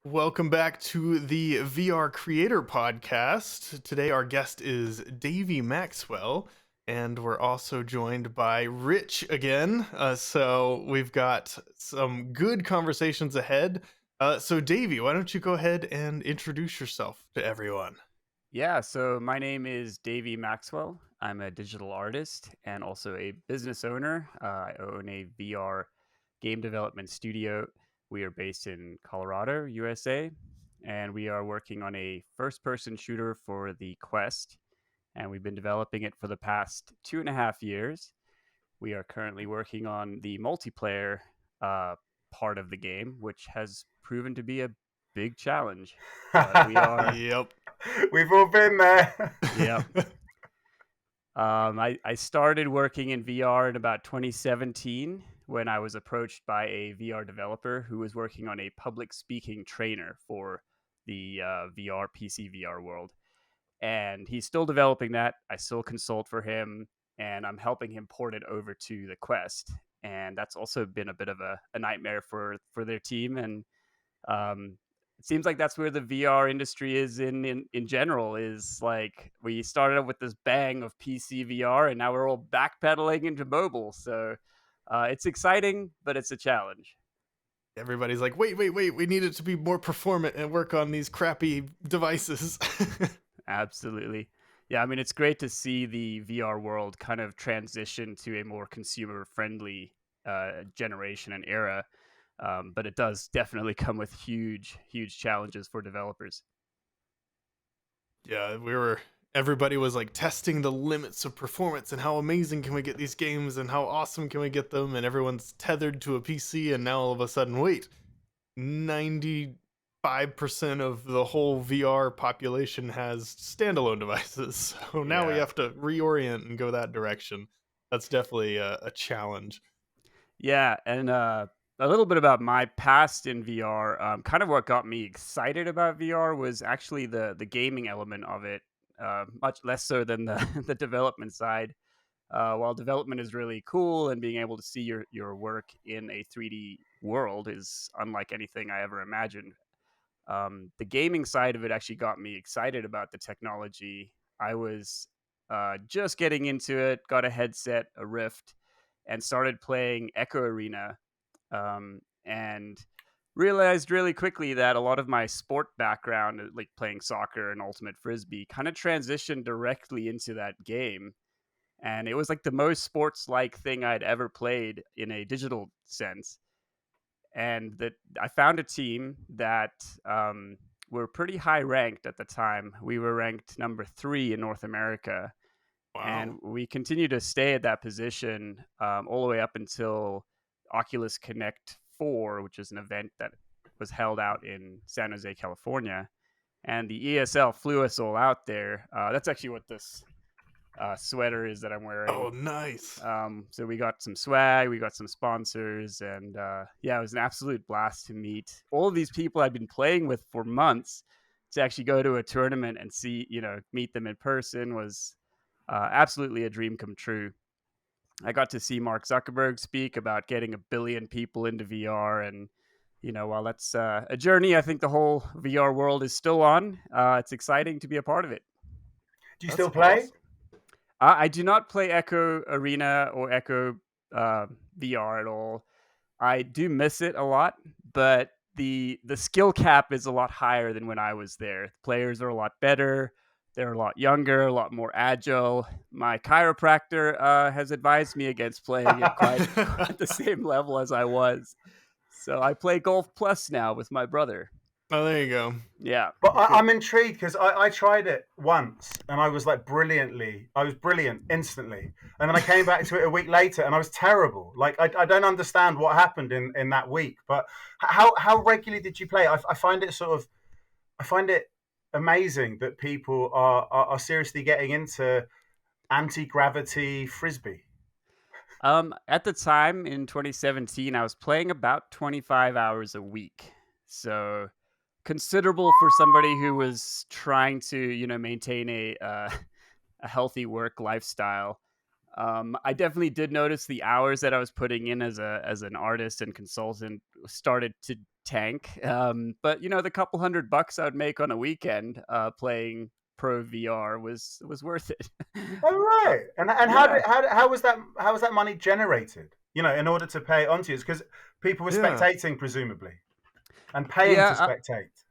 Welcome back to the VR Creator Podcast. Today, our guest is Davy Maxwell, and we're also joined by Rich again. So, we've got some good conversations ahead. So, Davy, why don't you go ahead and introduce yourself to everyone? Yeah, so my name is Davy Maxwell. I'm a digital artist and also a business owner. I own a VR game development studio. We are based in Colorado, USA, and we are working on a first person shooter for the Quest. And we've been developing it for the past 2.5 years. We are currently working on the multiplayer uh, part of the game, which has proven to be a big challenge. But we are, Yep. We've all been there. yeah. I started working in VR in about 2017 when I was approached by a VR developer who was working on a public speaking trainer for the VR PC VR world. And he's still developing that. I still consult for him, and I'm helping him port it over to the Quest. And that's also been a bit of a nightmare for their team. And um, it seems like that's where the VR industry is in general. Is like we started up with this bang of PC VR, and now we're all backpedaling into mobile. So it's exciting, but it's a challenge. Everybody's like, wait, we need it to be more performant and work on these crappy devices. Absolutely. Yeah, I mean, it's great to see the VR world kind of transition to a more consumer friendly generation and era. But it does definitely come with huge challenges for developers. Yeah, everybody was like testing the limits of performance and how amazing can we get these games and how awesome can we get them, and everyone's tethered to a PC, and now all of a sudden, wait, 95% of the whole VR population has standalone devices. So now we Yeah. have to reorient and go that direction. That's definitely a challenge. Yeah, and a little bit about my past in VR. Kind of what got me excited about VR was actually the gaming element of it. Much less so than the the development side. While development is really cool and being able to see your work in a 3D world is unlike anything I ever imagined. The gaming side of it actually got me excited about the technology. I was just getting into it, got a headset, a Rift, and started playing Echo Arena, and realized really quickly that a lot of my sport background, like playing soccer and ultimate frisbee, kind of transitioned directly into that game. And it was like the most sports like thing I'd ever played in a digital sense. And that I found a team that were pretty high ranked at the time. We were ranked number 3 in North America, Wow. and we continued to stay at that position all the way up until Oculus Connect 4, which is an event that was held out in San Jose, California. And the ESL flew us all out there. That's actually what this sweater is that I'm Oh, wearing. nice. So we got some swag, we got some sponsors, and yeah, it was an absolute blast to meet all of these people I'd been playing with for months. To actually go to a tournament and see, meet them in person was absolutely a dream come true. I got to see Mark Zuckerberg speak about getting 1 billion people into VR, and while that's a journey, I think the whole VR world is still on. It's exciting to be a part of it. Do you That's still play? awesome. I do not play Echo Arena or Echo uh, VR at all. I do miss it a lot, but the skill cap is a lot higher than when I was there. The players are a lot better. They're a lot younger, a lot more agile. My chiropractor has advised me against playing it quite quite the same level as I was. So I play Golf Plus now with my brother. Oh, there you go. Yeah, But it's good. I'm intrigued because I tried it once and I was like I was brilliant instantly. And then I came back to it a week later and I was terrible. Like, I don't understand what happened in that week. But how regularly did you play? I find it I find it amazing that people are seriously getting into anti gravity frisbee. At the time in 2017, I was playing about 25 hours a week. So considerable for somebody who was trying to, maintain a a healthy work lifestyle. I definitely did notice the hours that I was putting in as an artist and consultant started to tank. But the couple $100 I would make on a weekend playing pro VR was worth it. Oh right. And Yeah. how was that money generated? In order to pay onto you, because people were Yeah. spectating presumably and paying to Yeah, spectate.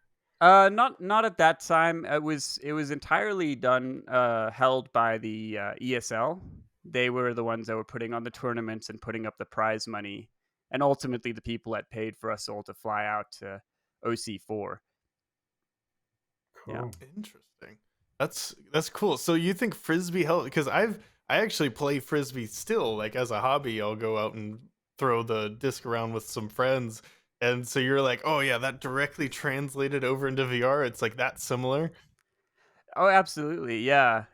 not at that time. It was entirely done held by the ESL. They were the ones that were putting on the tournaments and putting up the prize money, and ultimately the people that paid for us all to fly out to OC4. Yeah. Cool. Interesting. That's cool. So you think frisbee help? Because I actually play frisbee still, like as a hobby. I'll go out and throw the disc around with some friends. And so you're like, oh yeah, that directly translated over into VR. It's like that similar. Oh, absolutely. Yeah.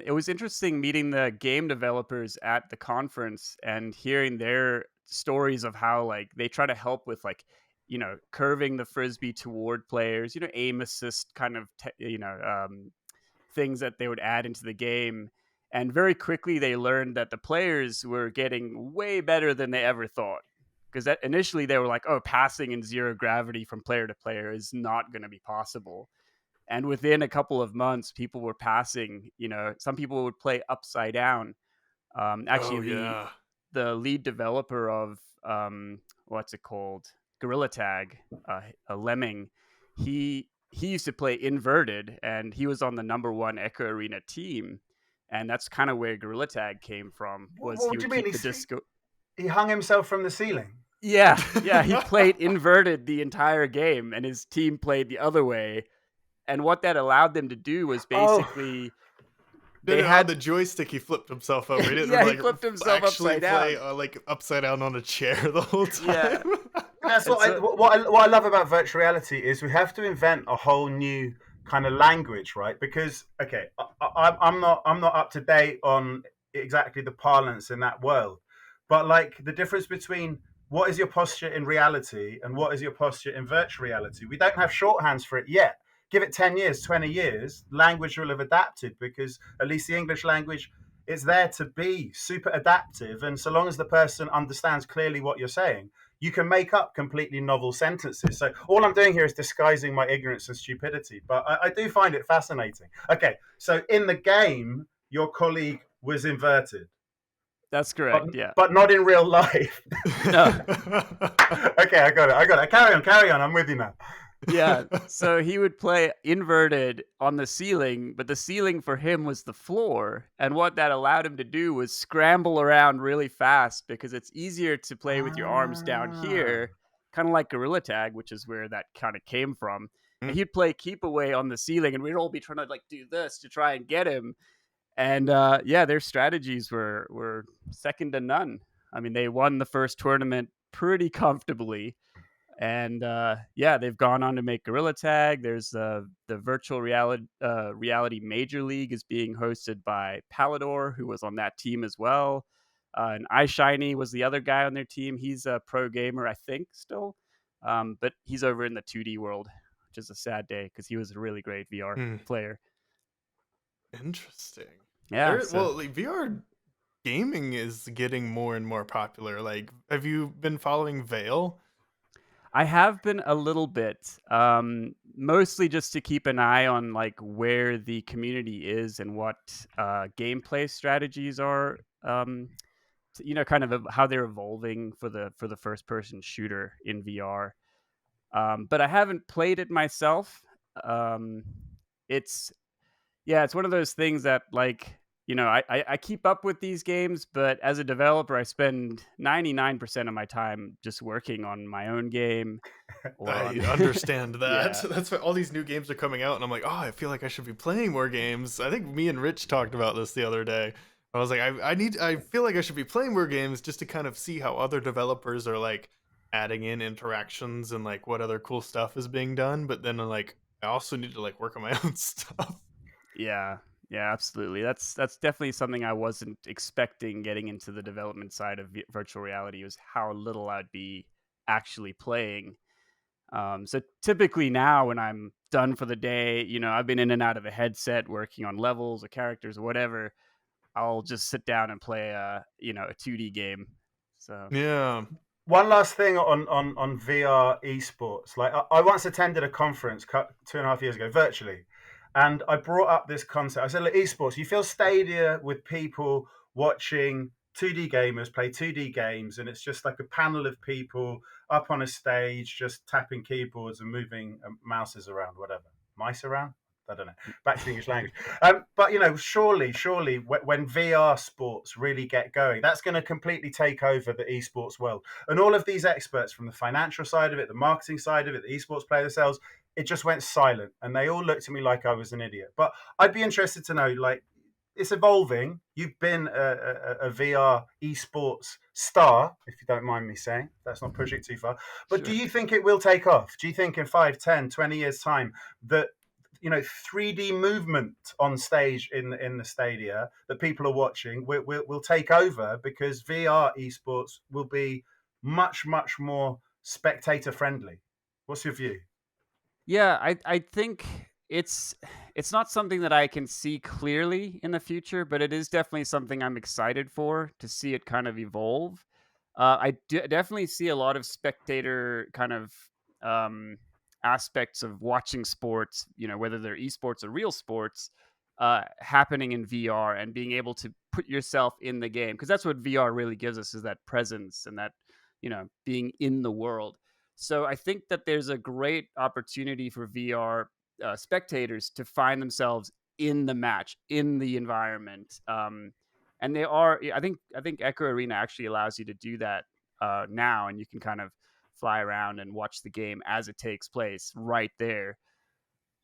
It was interesting meeting the game developers at the conference and hearing their stories of how like they try to help with like, curving the frisbee toward players, aim assist kind of, things that they would add into the game. And very quickly they learned that the players were getting way better than they ever thought. Because initially they were like, oh, passing in zero gravity from player to player is not going to be possible. And within a couple of months, people were passing. Some people would play upside down. Actually, Oh the yeah. the lead developer of what's it called, Gorilla Tag, a Lemming, he used to play inverted, and he was on the number one Echo Arena team, and that's kind of where Gorilla Tag came from. Was What he do you would mean? keep the disco? He hung himself from the ceiling? Yeah, yeah, he played inverted the entire game, and his team played the other way. And what that allowed them to do was Oh, basically No, they no, on had the joystick he flipped himself over. He didn't yeah, he like flipped himself actually upside play down. like upside down on a chair the whole time. Yeah. that's And so what I love about virtual reality is we have to invent a whole new kind of language, right? Because okay, I'm not up to date on exactly the parlance in that world, but like the difference between what is your posture in reality and what is your posture in virtual reality, we don't have shorthands for it yet. Give it 10 years, 20 years, language will have adapted, because at least the English language is there to be super adaptive, and so long as the person understands clearly what you're saying, you can make up completely novel sentences. So all I'm doing here is disguising my ignorance and stupidity, but I do find it fascinating. Okay, so in the game, your colleague was inverted, that's but correct. Yeah. but not in real life. No. Okay, I got it. Carry on. I'm with you now. Yeah. So he would play inverted on the ceiling, but the ceiling for him was the floor. And what that allowed him to do was scramble around really fast, because it's easier to play with your arms down Ah. here, kind of like Gorilla Tag, which is where that kind of came from. And Mm. he'd play keep away on the ceiling, and we'd all be trying to like do this to try and get him. And yeah, their strategies were second to none. I mean, they won the first tournament pretty comfortably, and yeah, they've gone on to make Gorilla Tag. There's the virtual reality major league is being hosted by Palador, who was on that team as well. And iShiny was the other guy on their team. He's a pro gamer, I think, still, but he's over in the 2D world, which is a sad day because he was a really great VR Hmm. player. Interesting. Yeah, so Like VR gaming is getting more and more popular. Like, have you been following Veil? I have been a little bit, mostly just to keep an eye on like where the community is and what gameplay strategies are. Kind of how they're evolving for the first person shooter in VR. But I haven't played it myself. Um, it's Yeah, it's one of those things that like I keep up with these games, but as a developer, I spend 99% of my time just working on my own game or on I understand that. yeah. That's why all these new games are coming out, and I'm like, oh, I feel like I should be playing more games. I think me and Rich talked about this the other day. I was like, I feel like I should be playing more games just to kind of see how other developers are like adding in interactions and like what other cool stuff is being done. But then like, I also need to like work on my own stuff. Yeah. Yeah, absolutely. That's definitely something I wasn't expecting getting into the development side of virtual reality, was how little I'd be actually playing. So typically now when I'm done for the day, I've been in and out of a headset working on levels or characters or whatever. I'll just sit down and play a 2D game. So Yeah. One last thing on VR esports. Like I once attended a conference 2.5 years ago, virtually, and I brought up this concept. I said, "Look, esports. You feel Stadia with people watching 2D gamers play 2D games, and it's just like a panel of people up on a stage, just tapping keyboards and moving mouses around, whatever, mice around. I don't know. Back to the English language. But surely, when VR sports really get going, that's going to completely take over the esports world. And all of these experts from the financial side of it, the marketing side of it, the esports player themselves, it just went silent, and they all looked at me like I was an idiot. But I'd be interested to know, like, it's evolving. You've been a VR esports star, if you don't mind me saying. That's not pushing it too far. But do sure. you think it will take off? Do you think in 5, 10, 20 years' time that 3D movement on stage in the stadia that people are watching will take over, because VR esports will be much more spectator friendly? What's your view? Yeah, I think it's not something that I can see clearly in the future, but it is definitely something I'm excited for to see it kind of evolve. Definitely see a lot of spectator kind of um, aspects of watching sports, whether they're esports or real sports, happening in VR and being able to put yourself in the game, because that's what VR really gives us, is that presence and that being in the world. So I think that there's a great opportunity for VR spectators to find themselves in the match, in the environment. And they are, I think Echo Arena actually allows you to do that now, and you can kind of fly around and watch the game as it takes place right there.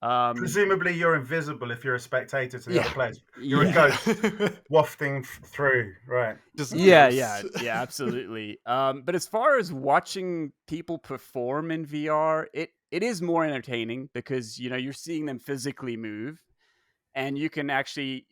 Um, Presumably you're invisible if you're a spectator to the other yeah, players. You're a yeah. Yeah. ghost wafting through, right? Just Yeah, ghosts. yeah, absolutely. But as far as watching people perform in VR, it is more entertaining because you're seeing them physically move, and you can actually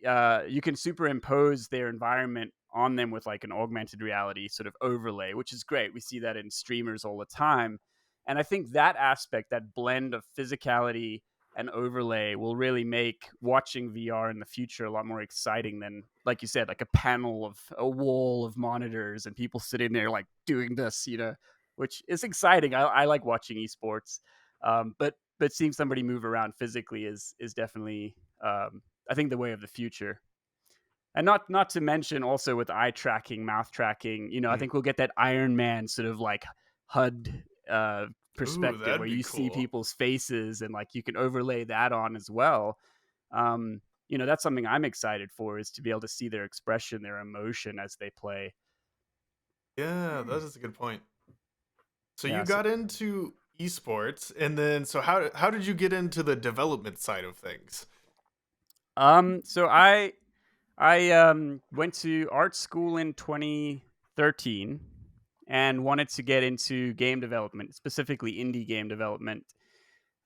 you can superimpose their environment on them with like an augmented reality sort of overlay, which is great. We see that in streamers all the time, and I think that aspect, that blend of physicality and overlay, will really make watching VR in the future a lot more exciting than, like you said, like a wall of monitors and people sitting there like doing this, which is exciting. I like watching esports, but seeing somebody move around physically is definitely, I think, the way of the future. And not to mention also with eye tracking, mouth tracking, I Mm. think we'll get that Iron Man sort of like HUD Ooh, perspective that'd where be you see cool. people's faces and like you can overlay that on as well. That's something I'm excited for, is to be able to see their expression, their emotion as they play. Yeah, that is a good point. So you Yeah. So, got into esports, and then so how did you get into the development side of things? so I went to art school in 2013 and wanted to get into game development, specifically indie game development.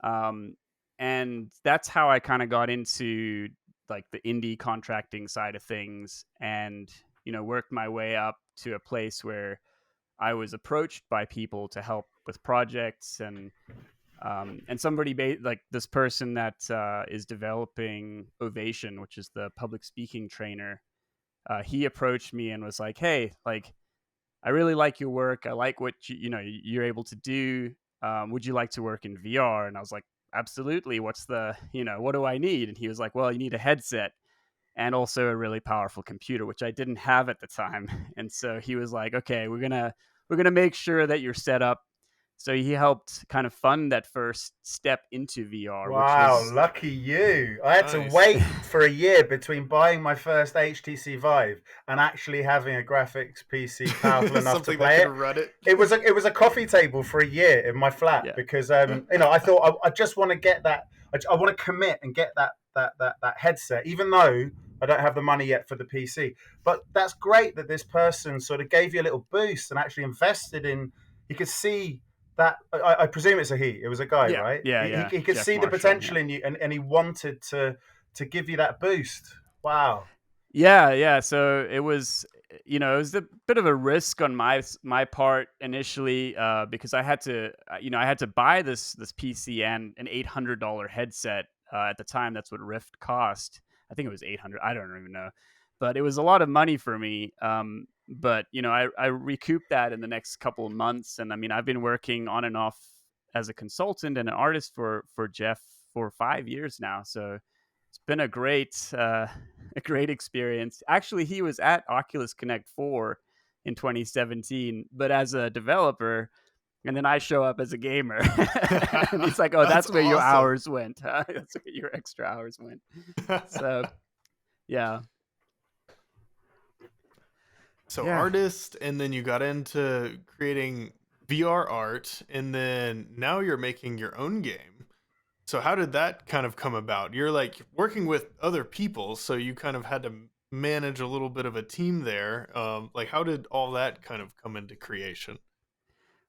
Um, and that's how I kind of got into like the indie contracting side of things, and worked my way up to a place where I was approached by people to help with projects, and somebody like this person that is developing Ovation, which is the public speaking trainer. He approached me and was like, "Hey, like, I really like your work. I like what you're able to do. Would you like to work in VR?" And I was like, "Absolutely. What do I need?" And he was like, "Well, you need a headset and also a really powerful computer," which I didn't have at the time. And so he was like, "Okay, we're gonna make sure that you're set up." So he helped kind of fund that first step into VR, which Wow, was lucky you. I had to Nice. wait for a year between buying my first HTC Vive and actually having a graphics PC powerful enough to Something that play could it. run it. It was a coffee table for a year in my flat, yeah, because I thought I just want to get that. I want to commit and get that headset, even though I don't have the money yet for the PC. But that's great that this person sort of gave you a little boost and actually invested in. You could see that. I presume it's a he. It was a guy, yeah, right? yeah, He, yeah. he could Jeff see the Marshall. Yeah. potential in you, and he wanted to give you that boost. Wow. Yeah, yeah. So it was a bit of a risk on my part initially, because I had to buy this PC and an $800 headset. At the time, that's what Rift cost. I think it was 800. I don't even know, but it was a lot of money for me. But I recouped that in the next couple of months, and I mean, I've been working on and off as a consultant and an artist for Jeff for 5 years now. So it's been a great a great experience. Actually, he was at Oculus Connect 4 in 2017, but as a developer, and then I show up as a gamer, and he's like, "Oh, That's that's where your awesome. hours went. Huh? That's where your extra hours went." So yeah, So yeah. artist, and then you got into creating VR art, and then now you're making your own game. So how did that kind of come about? You're like working with other people, so you kind of had to manage a little bit of a team there. Like how did all that kind of come into creation?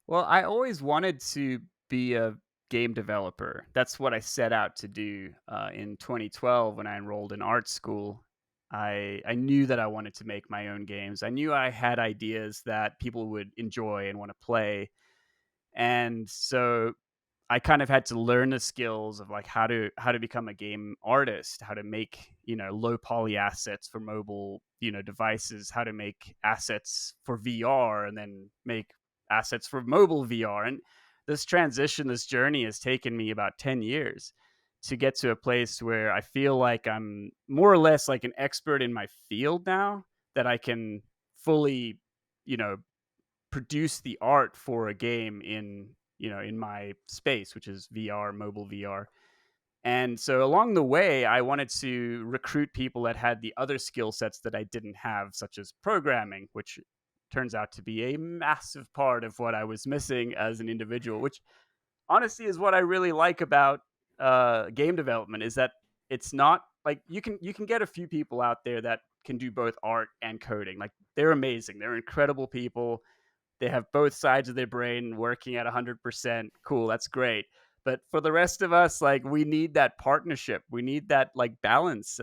Well, I always wanted to be a game developer. That's what I set out to do in 2012 when I enrolled in art school. I knew that I wanted to make my own games. I knew I had ideas that people would enjoy and want to play. And so I kind of had to learn the skills of like how to become a game artist, how to make, low poly assets for mobile, devices, how to make assets for VR and then make assets for mobile VR. And this transition, this journey has taken me about 10 years to get to a place where I feel like I'm more or less like an expert in my field now, that I can fully, you know, produce the art for a game in my space, which is VR, mobile VR. And so along the way, I wanted to recruit people that had the other skill sets that I didn't have, such as programming, which turns out to be a massive part of what I was missing as an individual, which honestly is what I really like about game development, is that it's not like you can get a few people out there that can do both art and coding. Like, they're amazing. They're incredible people. They have both sides of their brain working at 100%. Cool, that's great. But for the rest of us, like, we need that partnership. We need that like balance.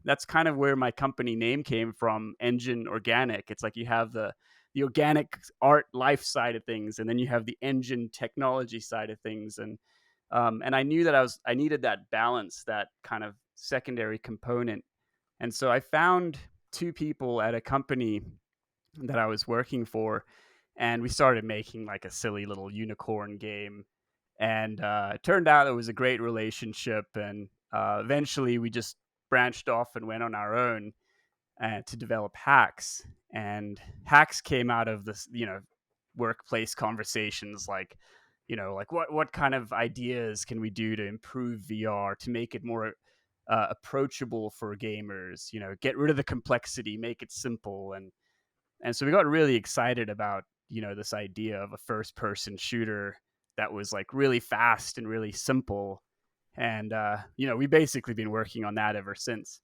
That's kind of where my company name came from, Engine Organic. It's like you have the organic art life side of things, and then you have the engine technology side of things. And I knew that I needed that balance, that kind of secondary component. And so I found two people at a company that I was working for, and we started making like a silly little unicorn game. And it turned out it was a great relationship, and eventually we just branched off and went on our own to develop hacks. And hacks came out of this, workplace conversations, like, like what kind of ideas can we do to improve VR to make it more approachable for gamers, get rid of the complexity, make it simple. And so we got really excited about, this idea of a first person shooter that was like really fast and really simple. And we basically been working on that ever since.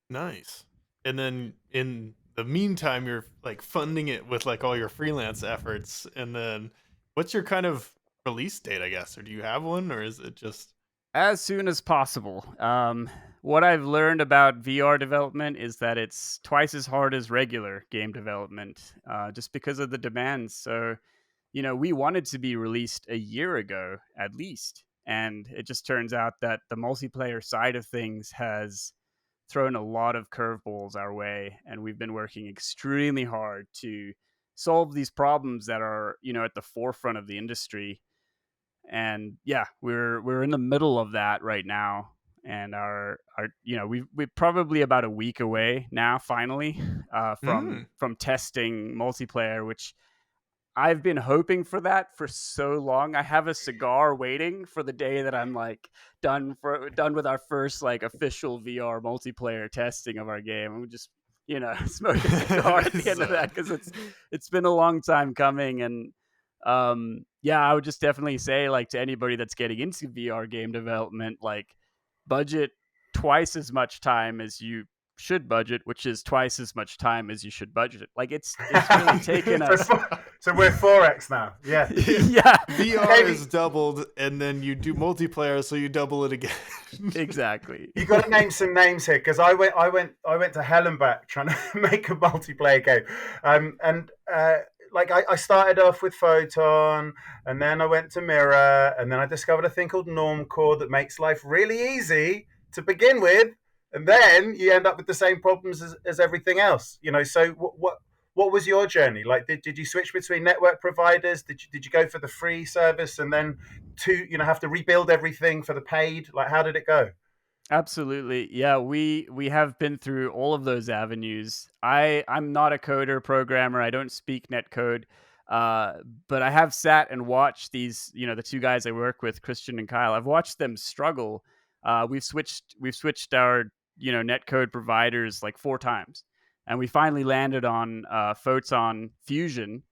Nice. And then in the meantime, you're like funding it with like all your freelance efforts. And then what's your kind of release date, I guess? Or do you have one, or is it just As soon as possible. What I've learned about VR development is that it's twice as hard as regular game development, just because of the demands. So, we wanted to be released a year ago at least. And it just turns out that the multiplayer side of things has thrown a lot of curveballs our way. And we've been working extremely hard to solve these problems that are, at the forefront of the industry. And yeah, we're in the middle of that right now. And our we're probably about a week away now, finally, from mm, testing multiplayer, which I've been hoping for that for so long. I have a cigar waiting for the day that I'm like done with our first like official VR multiplayer testing of our game. I'm just, smoke a cigar at the end of that, because it's been a long time coming. And yeah, I would just definitely say, like, to anybody that's getting into VR game development, like, budget twice as much time as you should budget, which is twice as much time as you should budget. Like, it's really taken so, us. so we're 4x now. Yeah. Yeah, VR Davey, is doubled, and then you do multiplayer, so you double it again. exactly. you got to name some names here, because I went to hell and back trying to make a multiplayer game, and like I started off with Photon, and then I went to Mirror, and then I discovered a thing called Normcore that makes life really easy to begin with, and then you end up with the same problems as everything else. So what was your journey like? Did you switch between network providers? Did you go for the free service and then have to rebuild everything for the paid? Like, how did it go? Absolutely. Yeah, we have been through all of those avenues. I'm not a coder programmer. I don't speak net code. Uh, but I have sat and watched these, the two guys I work with, Christian and Kyle. I've watched them struggle. We've switched our, net code providers like 4 times. And we finally landed on Photon Fusion,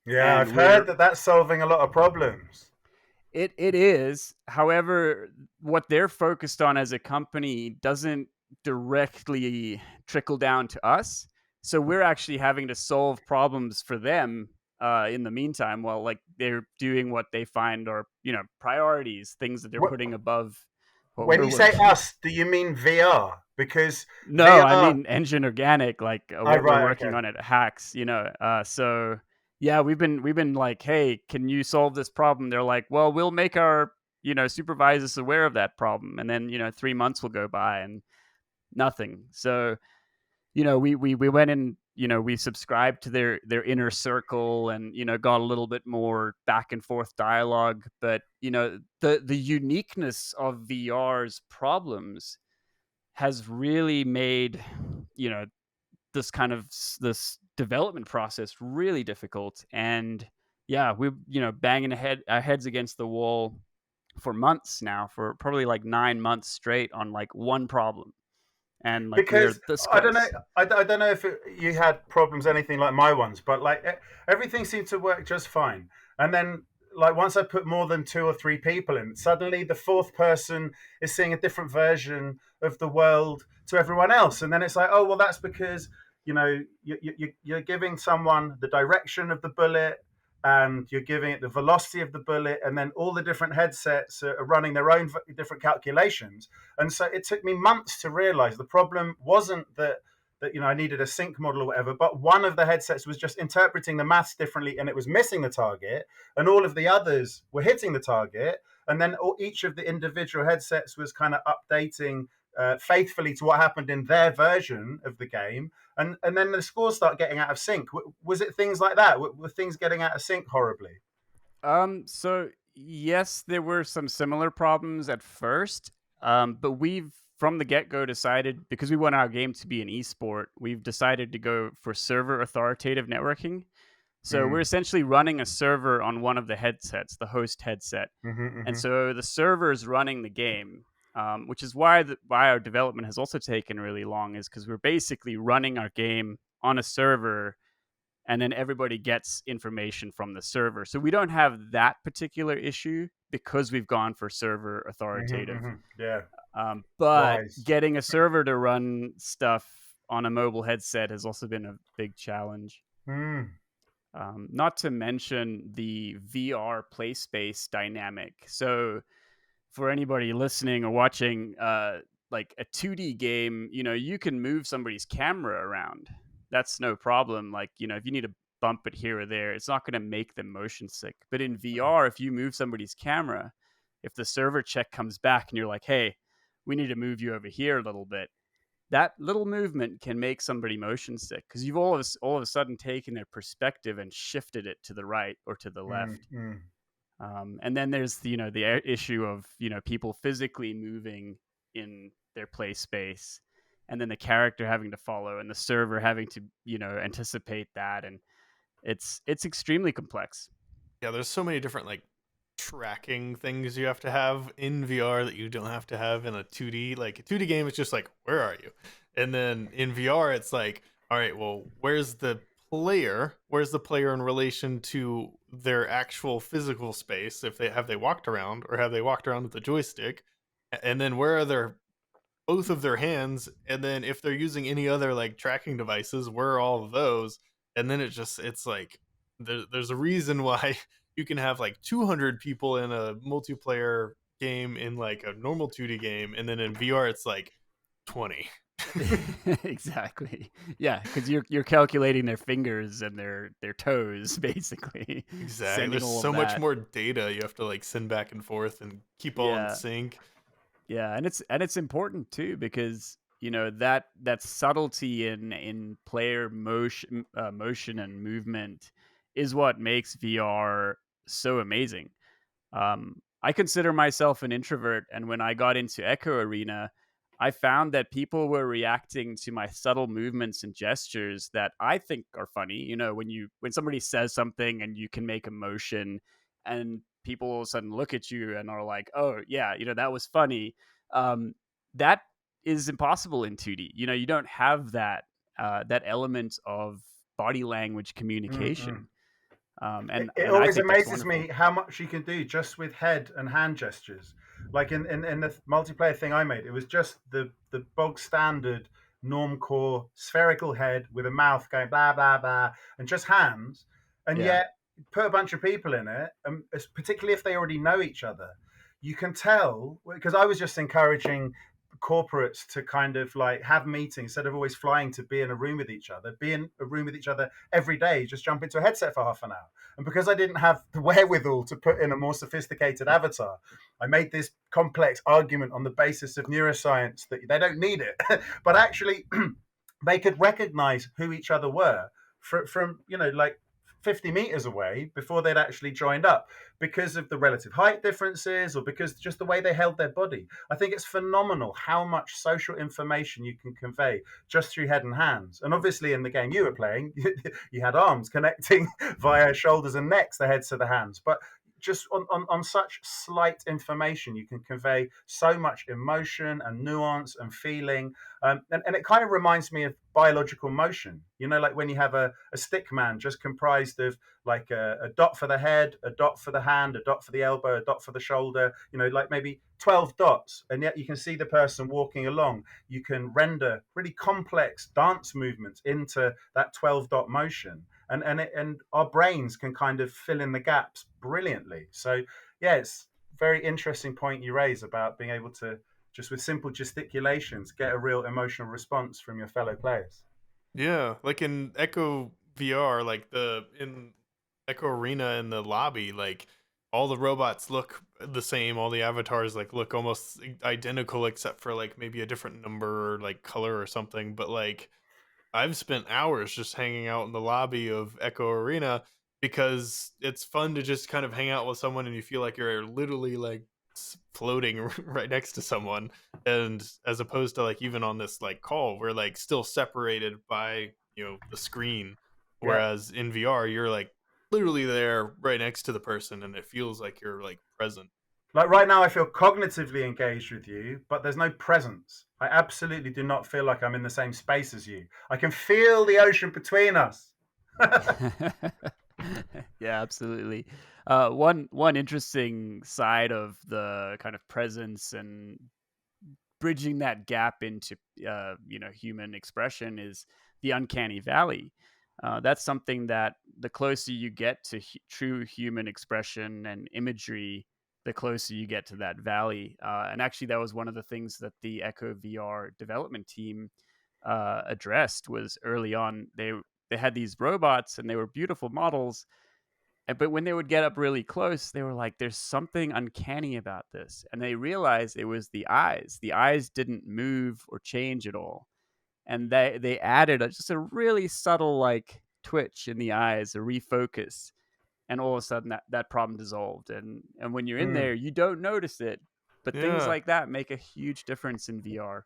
Yeah, and I've heard we're that that's solving a lot of problems. it is. However, what they're focused on as a company doesn't directly trickle down to us. So we're actually having to solve problems for them in the meantime, while like they're doing what they find are priorities, things that they're What, putting above what when we're you say working on. us, do you mean VR? Because No, I VR. mean Engine Organic, like Oh, what we're right, working okay. on at Hacks. So yeah, we've been like, hey, can you solve this problem? They're like, well, we'll make our supervisors aware of that problem, and then 3 months will go by and nothing. So we went in. We subscribed to their inner circle, and got a little bit more back and forth dialogue. But the uniqueness of VR's problems has really made you know this development process really difficult. And yeah, we've banging our heads against the wall for months now, for probably like 9 months straight on like one problem, and like we are Because this I don't know, close. I don't know if you had problems anything like my ones, but like everything seemed to work just fine. And then like once I put more than two or three people in, suddenly the fourth person is seeing a different version of the world to everyone else, and then it's like, oh well, that's because you're giving someone the direction of the bullet, and you're giving it the velocity of the bullet, and then all the different headsets are running their own different calculations. And so it took me months to realize the problem wasn't that I needed a sync model or whatever, but one of the headsets was just interpreting the maths differently, and it was missing the target, and all of the others were hitting the target, and then each of the individual headsets was kind of updating faithfully to what happened in their version of the game, and then the scores start getting out of sync. Was it things like that? Were things getting out of sync horribly? So yes, there were some similar problems at first, but we've from the get-go decided, because we want our game to be an esport, we've decided to go for server authoritative networking. So we're Mm-hmm. essentially running a server on one of the headsets, the host headset. Mm-hmm, And mm-hmm. so the server is running the game, which is why our development has also taken really long, is because we're basically running our game on a server, and then everybody gets information from the server. So we don't have that particular issue because we've gone for server Mm-hmm, authoritative. mm-hmm. Yeah, But wise. getting a server to run stuff on a mobile headset has also been a big challenge. Mm. Not to mention the VR play space dynamic. So for anybody listening or watching, like a 2D game, you can move somebody's camera around. That's no problem. Like, if you need to bump it here or there, it's not going to make them motion sick. But in VR, if you move somebody's camera, if the server check comes back and you're like, hey, we need to move you over here a little bit, that little movement can make somebody motion sick, because you've all of a sudden taken their perspective and shifted it to the right or to the Mm, left. mm. And then there's the issue of people physically moving in their play space, and then the character having to follow, and the server having to anticipate that, and it's extremely complex. Yeah, there's so many different like tracking things you have to have in VR that you don't have to have in a 2D. Like a 2D game is just like, where are you? And then in VR it's like, all right, well, where's the player? Where's the player in relation to their actual physical space? If they walked around, or have they walked around with the joystick? And then where are their both of their hands? And then if they're using any other like tracking devices, where are all of those? And then it's like there's a reason why you can have like 200 people in a multiplayer game in like a normal 2D game, and then in VR it's like 20. Exactly. Yeah, because you're calculating their fingers and their toes, basically, Exactly. sending There's all of so much that. more data you have to like send back and forth and keep all in Yeah, sync. yeah, and it's important too, because that subtlety in player motion and movement is what makes VR so amazing. I consider myself an introvert, and when I got into Echo Arena, I found that people were reacting to my subtle movements and gestures that I think are funny. When somebody says something and you can make a motion, and people all of a sudden look at you and are like, "Oh yeah, that was funny." That is impossible in 2D. You don't have that element of body language Mm-mm. communication, and It and I always think that's amazes wonderful. me how much you can do just with head and hand gestures. Like in the multiplayer thing I made, it was just the bog standard norm core spherical head with a mouth going blah blah blah and just hands, and Yeah. yet put a bunch of people in it, particularly if they already know each other, you can tell because I was just encouraging corporates to kind of like have meetings instead of always flying to be in a room with each other, be in a room with each other every day, just jump into a headset for half an hour. And because I didn't have the wherewithal to put in a more sophisticated avatar, I made this complex argument on the basis of neuroscience that they don't need it, but actually they could recognize who each other were from like 50 meters away before they'd actually joined up because of the relative height differences or because just the way they held their body. I think it's phenomenal how much social information you can convey just through head and hands. And obviously, in the game you were playing, you had arms connecting via shoulders and necks, the heads to the hands. But just on such slight information, you can convey so much emotion and nuance and feeling. And it kind of reminds me of biological motion. Like when you have a stick man just comprised of like a dot for the head, a dot for the hand, a dot for the elbow, a dot for the shoulder, like maybe 12 dots. And yet you can see the person walking along. You can render really complex dance movements into that 12 dot motion. And our brains can kind of fill in the gaps brilliantly. So yeah, it's a very interesting point you raise about being able to just with simple gesticulations get a real emotional response from your fellow players. Yeah, like in Echo VR, like the in Echo Arena in the lobby, like all the robots look the same, all the avatars like look almost identical except for like maybe a different number or like color or something, but like I've spent hours just hanging out in the lobby of Echo Arena because it's fun to just kind of hang out with someone and you feel like you're literally like floating right next to someone. And as opposed to like even on this like call, we're like still separated by, the screen. Yeah. Whereas in VR, you're like literally there right next to the person and it feels like you're like present. Like right now, I feel cognitively engaged with you, but there's no presence. I absolutely do not feel like I'm in the same space as you. I can feel the ocean between us. Yeah, absolutely. One interesting side of the kind of presence and bridging that gap into human expression is the uncanny valley. That's something that the closer you get to true human expression and imagery, the closer you get to that valley. And actually, that was one of the things that the Echo VR development team addressed. Was early on they had these robots and they were beautiful models, but when they would get up really close, they were like, "There's something uncanny about this," and they realized it was the eyes. The eyes didn't move or change at all, and they added just a really subtle like twitch in the eyes, a refocus, and all of a sudden that problem dissolved. And when you're in Mm. there, you don't notice it, but things Yeah. like that make a huge difference in VR.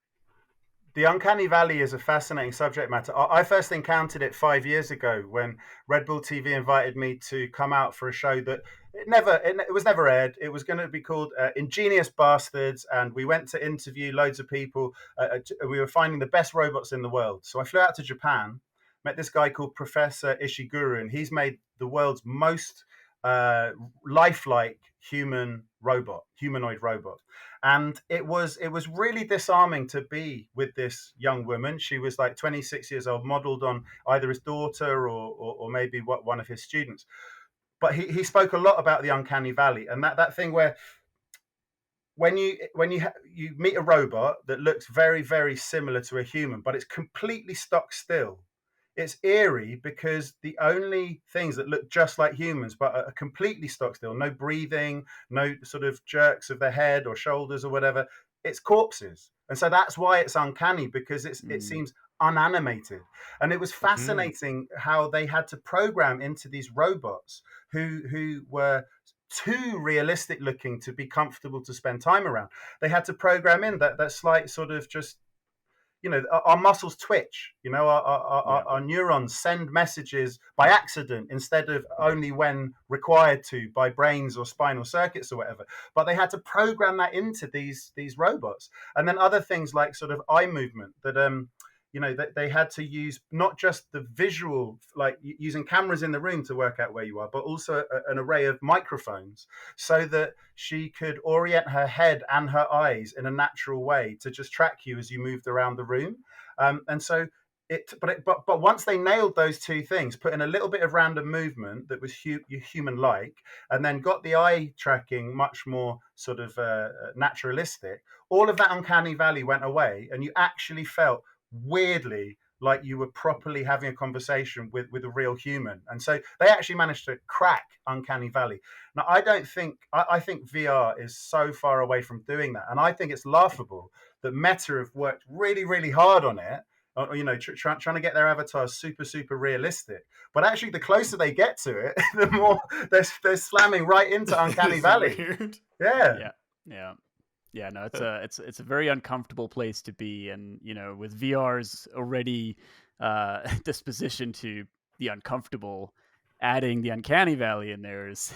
The uncanny valley is a fascinating subject matter. I first encountered it 5 years ago when Red Bull TV invited me to come out for a show that it was never aired. It was going to be called Ingenious Bastards, and we went to interview loads of people. We were finding the best robots in the world. So I flew out to Japan, met this guy called Professor Ishiguro, and he's made the world's most uh, lifelike humanoid robot. And it was really disarming to be with this young woman. She was like 26 years old, modeled on either his daughter or maybe one of his students. But he spoke a lot about the uncanny valley and that thing where you meet a robot that looks very very similar to a human, but it's completely stock still. it's eerie because the only things that look just like humans but are completely stock still, no breathing, no sort of jerks of the head or shoulders or whatever, it's corpses. And so that's why it's uncanny, because it Mm. seems unanimated. And it was Mm. fascinating how they had to program into these robots who were too realistic looking to be comfortable to spend time around. They had to program in that slight sort of just, our muscles twitch, Yeah. our neurons send messages by accident instead of only when required to by brains or spinal circuits or whatever. But they had to program that into these robots. And then other things like sort of eye movement, that they had to use not just the visual, like using cameras in the room to work out where you are, but also an array of microphones, so that she could orient her head and her eyes in a natural way to just track you as you moved around the room. And so but once they nailed those two things, put in a little bit of random movement that was human like, and then got the eye tracking much more sort of naturalistic, all of that uncanny valley went away, and you actually felt weirdly like you were properly having a conversation with a real human. And so they actually managed to crack uncanny valley. Now, I don't think I think VR is so far away from doing that, and I think it's laughable that Meta have worked really, really hard on it. Trying to get their avatars super realistic, but actually, the closer they get to it, the more they're slamming right into uncanny It's valley. weird. Yeah, Yeah. Yeah. Yeah, no, it's Uh, a very uncomfortable place to be, and with VR's already disposition to the uncomfortable, adding the uncanny valley in there is,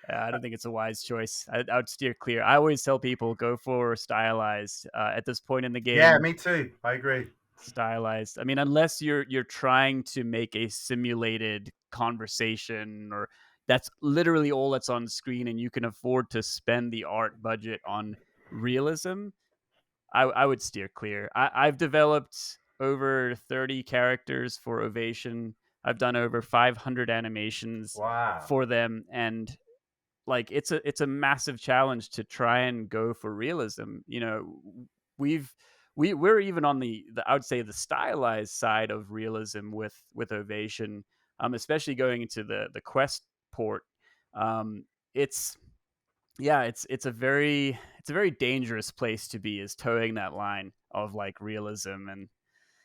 I don't think it's a wise choice. I would steer clear. I always tell people go for stylized at this point in the yeah, game. me too. I agree. Stylized. I mean, unless you're trying to make a simulated conversation, or that's literally all that's on screen, and you can afford to spend the art budget on realism, I would steer clear. I've developed over 30 characters for Ovation. I've done over 500 animations Wow. for them, and like it's a massive challenge to try and go for realism. We've we're even on the I would say the stylized side of realism with Ovation, especially going into the Quest port. It's yeah, it's a very dangerous place to be, is towing that line of like realism. And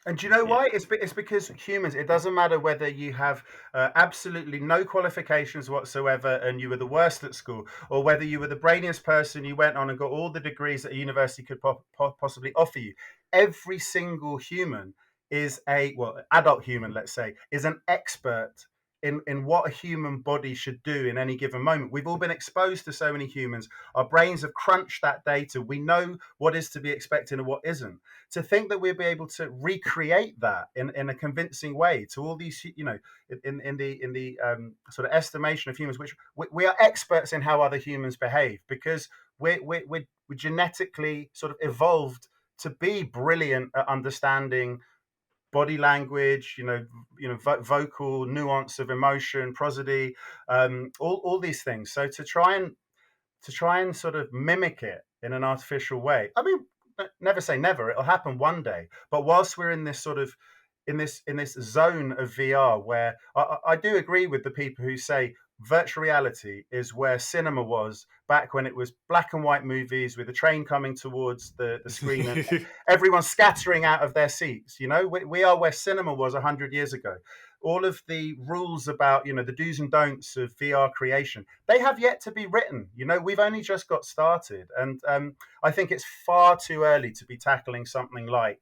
And do you know yeah. why? It's because humans, it doesn't matter whether you have absolutely no qualifications whatsoever and you were the worst at school, or whether you were the brainiest person, you went on and got all the degrees that a university could possibly offer you. Every single human is adult human, let's say, is an expert in what a human body should do in any given moment. We've all been exposed to so many humans. Our brains have crunched that data. We know what is to be expected and what isn't. To think that we'll be able to recreate that in a convincing way to all these, in the sort of estimation of humans, which we are experts in how other humans behave, because we're genetically sort of evolved to be brilliant at understanding body language, vocal nuance of emotion, prosody, all these things. So to try and sort of mimic it in an artificial way. I mean, never say never. It'll happen one day. But whilst we're in this sort of in this zone of VR, where I do agree with the people who say virtual reality is where cinema was back when it was black and white movies with a train coming towards the screen and everyone scattering out of their seats. We are where cinema was 100 years ago. All of the rules about the do's and don'ts of VR creation, they have yet to be written. We've only just got started, and I think it's far too early to be tackling something like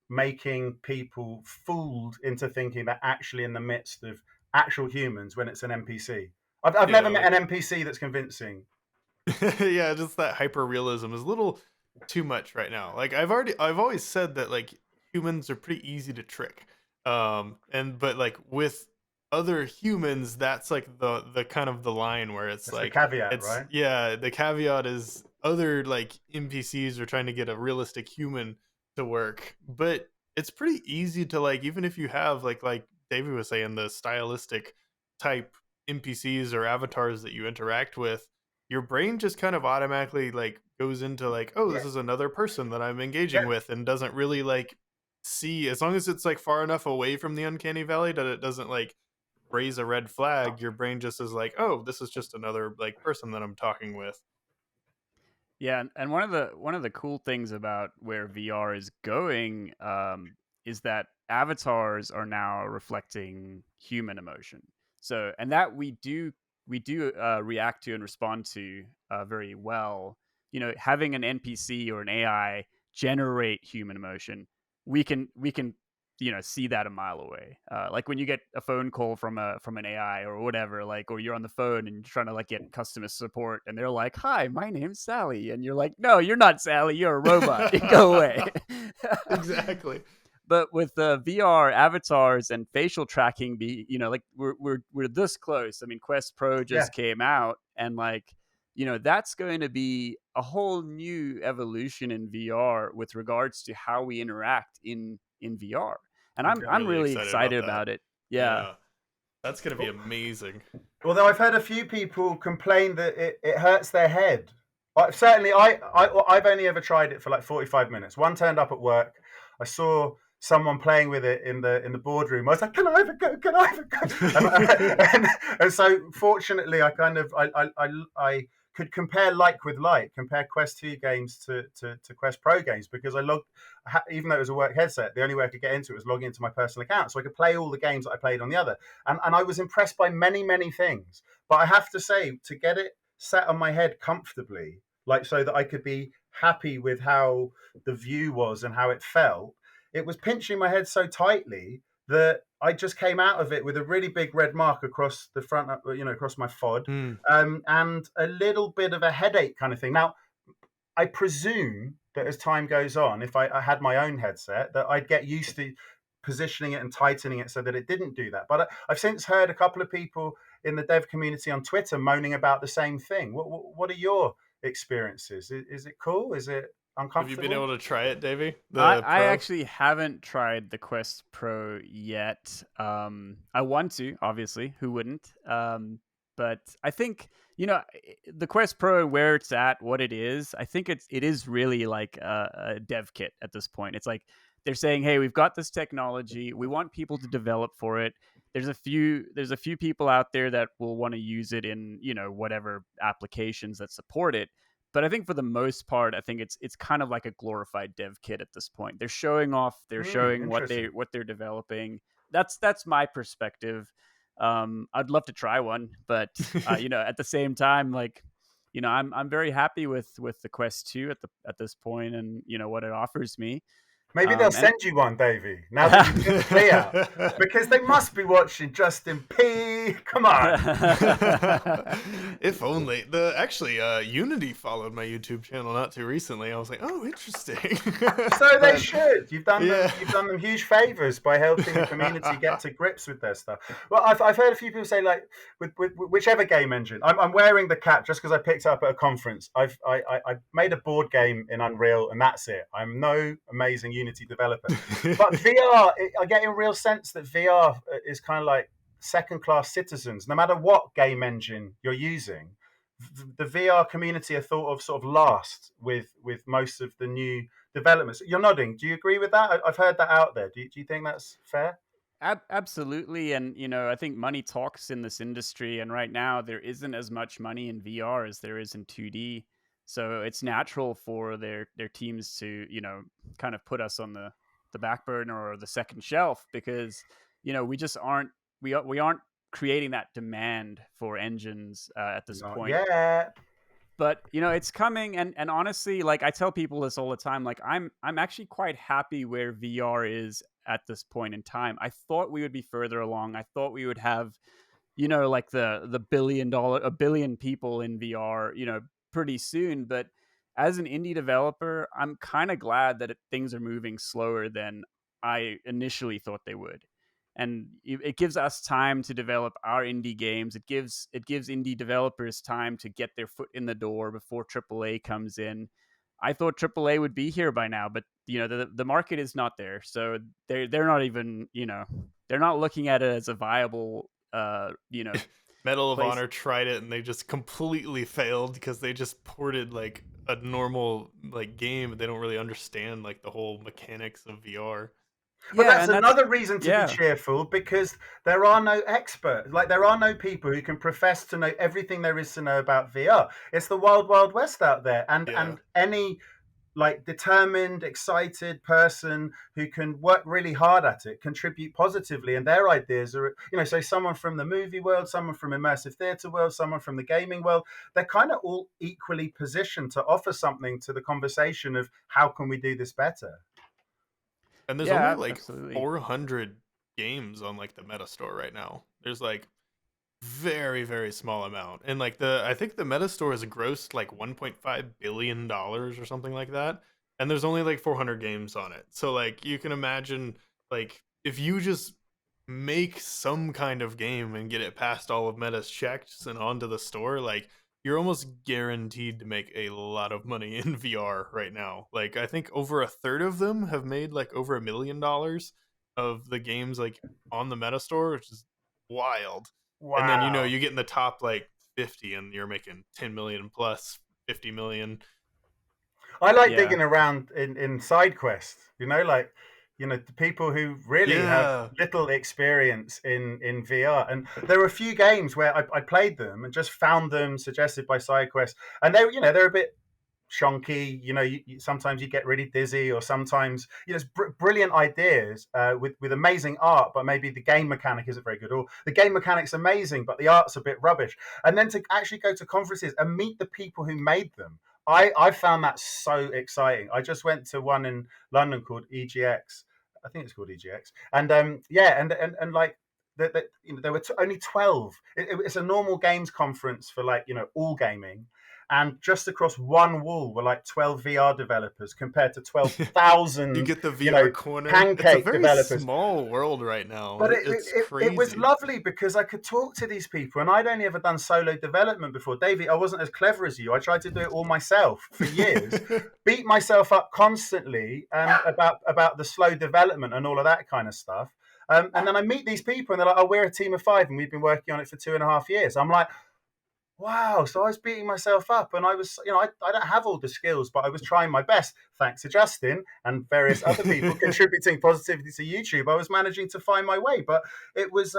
making people fooled into thinking they're actually in the midst of actual humans when it's an NPC. I've yeah, never met like an NPC that's convincing. yeah, just that hyper realism is a little too much right now. Like I've always said that like humans are pretty easy to trick. And but like with other humans, that's like the kind of the line where it's That's the like caveat, it's right? yeah, the caveat is other like NPCs are trying to get a realistic human to work. But it's pretty easy to like, even if you have like David was saying, the stylistic type NPCs or avatars that you interact with, your brain just kind of automatically like goes into like, oh, Yeah, this is another person that I'm engaging yeah. with, and doesn't really like see, as long as it's like far enough away from the uncanny valley that it doesn't like raise a red flag, your brain just is like, oh, this is just another like person that I'm talking with. Yeah, and one of the cool things about where VR is going is that avatars are now reflecting human emotion. So, and that we do react to and respond to very well. Having an NPC or an AI generate human emotion, we can see that a mile away. Like when you get a phone call from an AI or whatever, like, or you're on the phone and you're trying to like get customer support, and they're like, "Hi, my name's Sally," and you're like, "No, you're not Sally. You're a robot. Go away." Exactly. But with VR avatars and facial tracking, like we're this close. I mean, Quest Pro Yeah, just came out, and like that's going to be a whole new evolution in VR with regards to how we interact in VR, and I'm I'm really really excited about excited that. about it. Yeah. Yeah, that's gonna be amazing. although I've heard a few people complain that it hurts their head. Certainly, I've only ever tried it for like 45 minutes. One turned up at work. I saw someone playing with it in the boardroom. I was like, "Can I have a go? Can I have a go?" And so, fortunately, I could compare like with like, compare Quest 2 games to Quest Pro games, because even though it was a work headset, the only way I could get into it was logging into my personal account, so I could play all the games that I played on the other. And I was impressed by many things. But I have to say, to get it sat on my head comfortably, like so that I could be happy with how the view was and how it felt, it was pinching my head so tightly that I just came out of it with a really big red mark across the front, across my FOD, Hmm. and a little bit of a headache kind of thing. Now, I presume that as time goes on, if I had my own headset, that I'd get used to positioning it and tightening it so that it didn't do that. But I've since heard a couple of people in the dev community on Twitter moaning about the same thing. What are your experiences? Is it cool? Is it Have you been uncomfortable? able to try it, Davey? I, The I Pro? actually haven't tried the Quest Pro yet. I want to, obviously. Who wouldn't? But I think the Quest Pro, where it's at, what it is. I think it is really like a dev kit at this point. It's like they're saying, "Hey, we've got this technology. We want people to develop for it." There's a few people out there that will want to use it in whatever applications that support it, but I think for the most part, I think it's kind of like a glorified dev kit at this point. They're showing off, they're showing what they Interesting. what they're developing. That's my perspective. I'd love to try one, but at the same time, like I'm very happy with the Quest 2 at this point, and what it offers me. Maybe they'll And send you one, Davey, now that you've been clear, because they must be watching Justin P. Come on. If only. The actually Unity followed my YouTube channel not too recently. I was like, oh, interesting. So they But should. yeah. You've done them huge favors by helping the community get to grips with their stuff. Well, I've heard a few people say, like, with whichever game engine. I'm wearing the cap just because I picked it up at a conference. I made a board game in Unreal, and that's it. I'm no amazing Unity developer, but VR, I get a real sense that VR is kind of like second class citizens, no matter what game engine you're using. The VR community are thought of sort of last with most of the new developments. You're nodding. Do you agree with that? I've heard that out there. Do you think that's fair? Absolutely, and I think money talks in this industry, and right now there isn't as much money in VR as there is in 2D. So it's natural for their teams to kind of put us on the back burner or the second shelf, because we just aren't creating that demand for engines at this Not point. yet. But it's coming, and honestly, like, I tell people this all the time, like, I'm actually quite happy where VR is at this point in time. I thought we would be further along. I thought we would have like the a billion people in VR pretty soon. But as an indie developer, I'm kind of glad that things are moving slower than I initially thought they would. And it gives us time to develop our indie games. It gives indie developers time to get their foot in the door before AAA comes in. I thought AAA would be here by now, but the market is not there. So they're not even they're not looking at it as a viable Medal of place. Honor tried it and they just completely failed because they just ported like a normal like game. They don't really understand like the whole mechanics of VR. But Yeah, that's and that's another reason to be yeah. cheerful, because there are no experts. Like, there are no people who can profess to know everything there is to know about VR. It's the wild, wild west out there, Yeah. and any like determined, excited person who can work really hard at it, contribute positively, and their ideas are, so someone from the movie world, someone from immersive theater world, someone from the gaming world, they're kind of all equally positioned to offer something to the conversation of how can we do this better. And there's only Yeah, like absolutely. 400 games on like the Meta Store right now. There's like very, very small amount. And like I think the Meta Store has grossed like $1.5 billion or something like that. And there's only like 400 games on it. So like you can imagine, like, if you just make some kind of game and get it past all of Meta's checks and onto the store, like, you're almost guaranteed to make a lot of money in VR right now. Like, I think over a third of them have made like over $1 million of the games like on the Meta Store, which is wild. And then Wow. you get in the top like 50 and you're making 10 million plus 50 million. I like Yeah. digging around in Sidequest, like, the people who really have Yeah. little experience in VR. And there were a few games where I played them and just found them suggested by Sidequest. And they're a bit chonky. Sometimes you get really dizzy, or sometimes it's brilliant ideas with amazing art, but maybe the game mechanic isn't very good, or the game mechanic's amazing but the art's a bit rubbish. And then to actually go to conferences and meet the people who made them, I found that so exciting. I just went to one in London called EGX. I think it's called EGX, and yeah, and like there were only 12. It's a normal games conference for, like, all gaming, and just across one wall were like 12 VR developers compared to You 12,000, get the VR corner. It's a pancake very developers. small world right now. But It's it was crazy. lovely because I could talk to these people, and I'd only ever done solo development before. Davey, I wasn't as clever as you. I tried to do it all myself for years, beat myself up constantly about the slow development and all of that kind of stuff. And then I meet these people, and they're like, "Oh, we're a team of 5, and we've been working on it for 2.5 years." I'm like, wow. So I was beating myself up, and I was, I don't have all the skills, but I was trying my best. Thanks to Justin and various other people contributing positivity to YouTube, I was managing to find my way. But it was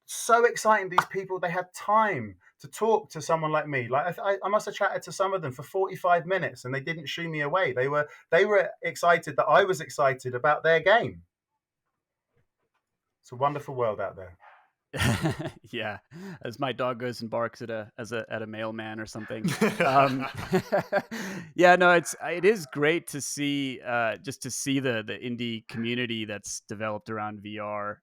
so exciting. These people, they had time to talk to someone like me. Like, I must have chatted to some of them for 45 minutes, and they didn't shoo me away. They were excited that I was excited about their game. It's a wonderful world out there. Yeah, as my dog goes and barks at a mailman or something. Um, yeah, no, it is great to see just to see the indie community that's developed around VR.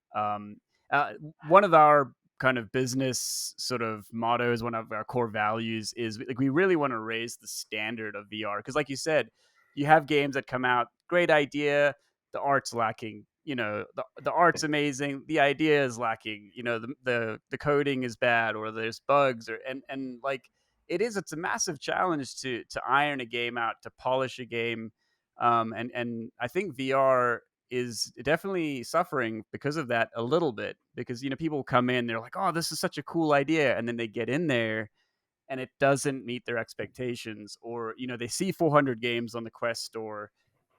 One of our kind of business sort of mottos, one of our core values is like we really want to raise the standard of VR because, like you said, you have games that come out, great idea, the art's lacking. The art's amazing, the idea is lacking. The coding is bad, or there's bugs, or and like it's a massive challenge to iron a game out, to polish a game. And I think VR is definitely suffering because of that a little bit, because people come in, they're like, oh, this is such a cool idea, and then they get in there and it doesn't meet their expectations, or they see 400 games on the Quest store,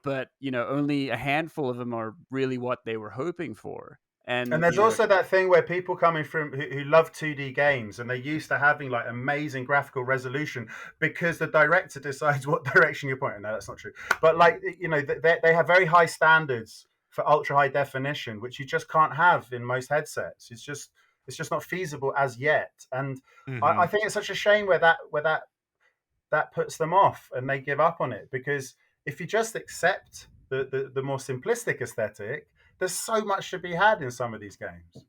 but only a handful of them are really what they were hoping for. And And there's also that thing where people coming from who love 2D games, and they're used to having like amazing graphical resolution because the director decides what direction you're pointing. No, that's not true. But, like, they have very high standards for ultra high definition, which you just can't have in most headsets. It's just not feasible as yet. And I Hmm. think it's such a shame where that puts them off and they give up on it, because if you just accept the more simplistic aesthetic, there's so much to be had in some of these games.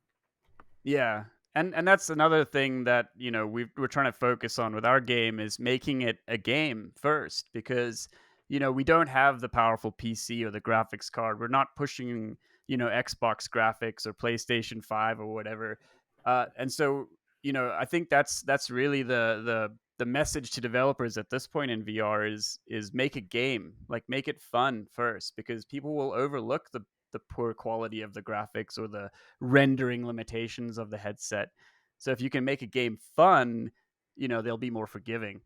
yeah, and that's another thing that we're trying to focus on with our game, is making it a game first, because we don't have the powerful PC or the graphics card. We're not pushing Xbox graphics or PlayStation 5 or whatever. And so I think that's really the message to developers at this point in VR is make a game, like make it fun first, because people will overlook the poor quality of the graphics or the rendering limitations of the headset. So if you can make a game fun, they'll be more forgiving.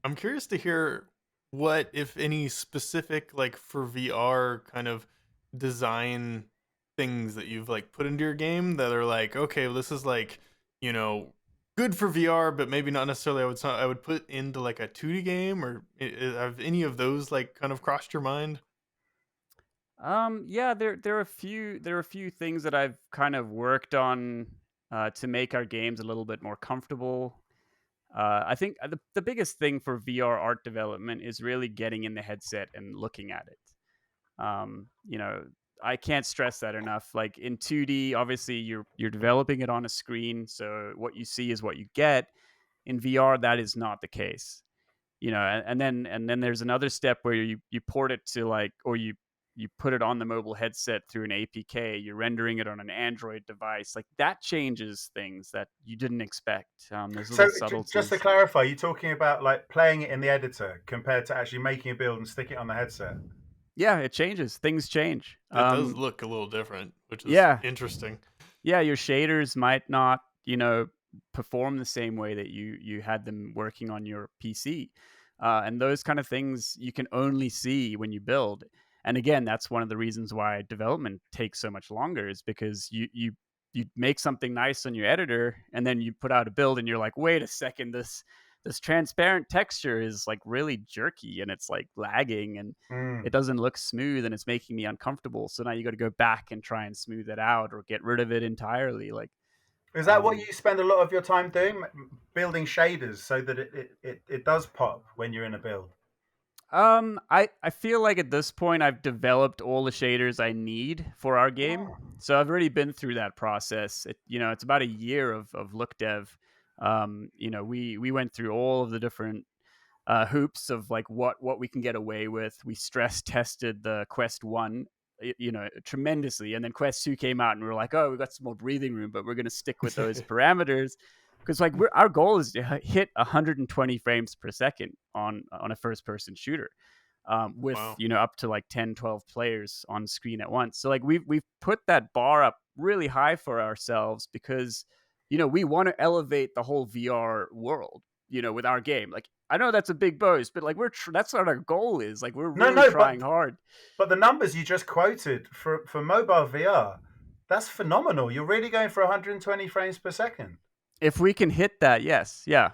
I'm curious to hear what, if any, specific, like, for VR kind of design things that you've like put into your game that are like, okay, well, this is like, you know, good for VR, but maybe not necessarily I would put into like a 2D game, or have any of those like kind of crossed your mind? Yeah, there are a few things that I've kind of worked on to make our games a little bit more comfortable. I think the biggest thing for VR art development is really getting in the headset and looking at it. You know, I can't stress that enough. Like in 2D, obviously you're developing it on a screen, so what you see is what you get. In VR, that is not the case. You know, and then there's another step where you port it to like, or you put it on the mobile headset through an APK. You're rendering it on an Android device. Like that changes things that you didn't expect. There's little So just to subtleties. clarify, you're talking about like playing it in the editor compared to actually making a build and stick it on the headset. Yeah, it changes. Things change. It does look a little different, which is Yeah, interesting. yeah, your shaders might not, perform the same way that you had them working on your PC, and those kind of things you can only see when you build. And again, that's one of the reasons why development takes so much longer, is because you make something nice on your editor, and then you put out a build, and you're like, wait a second, this transparent texture is like really jerky, and it's like lagging, and it Mm. doesn't look smooth, and it's making me uncomfortable. So now you got to go back and try and smooth it out or get rid of it entirely. Like, Is that what um, you spend a lot of your time doing, building shaders so that it does pop when you're in a build? I feel like at this point I've developed all the shaders I need for our game, Oh. so I've already been through that process. It's about a year of look dev. We went through all of the different hoops of like what we can get away with. We stress tested the Quest 1, tremendously, and then Quest 2 came out, and we were like, oh, we got some more breathing room, but we're going to stick with those parameters, because like our goal is to hit 120 frames per second on a first person shooter, with Wow. up to like 10, 12 players on screen at once. So like we've put that bar up really high for ourselves, because we want to elevate the whole VR world, with our game. Like, I know that's a big boast, but like that's what our goal is. Like, we're No, really no, trying hard. but the numbers you just quoted for mobile VR, that's phenomenal. You're really going for 120 frames per second. If we can hit that, yes, yeah,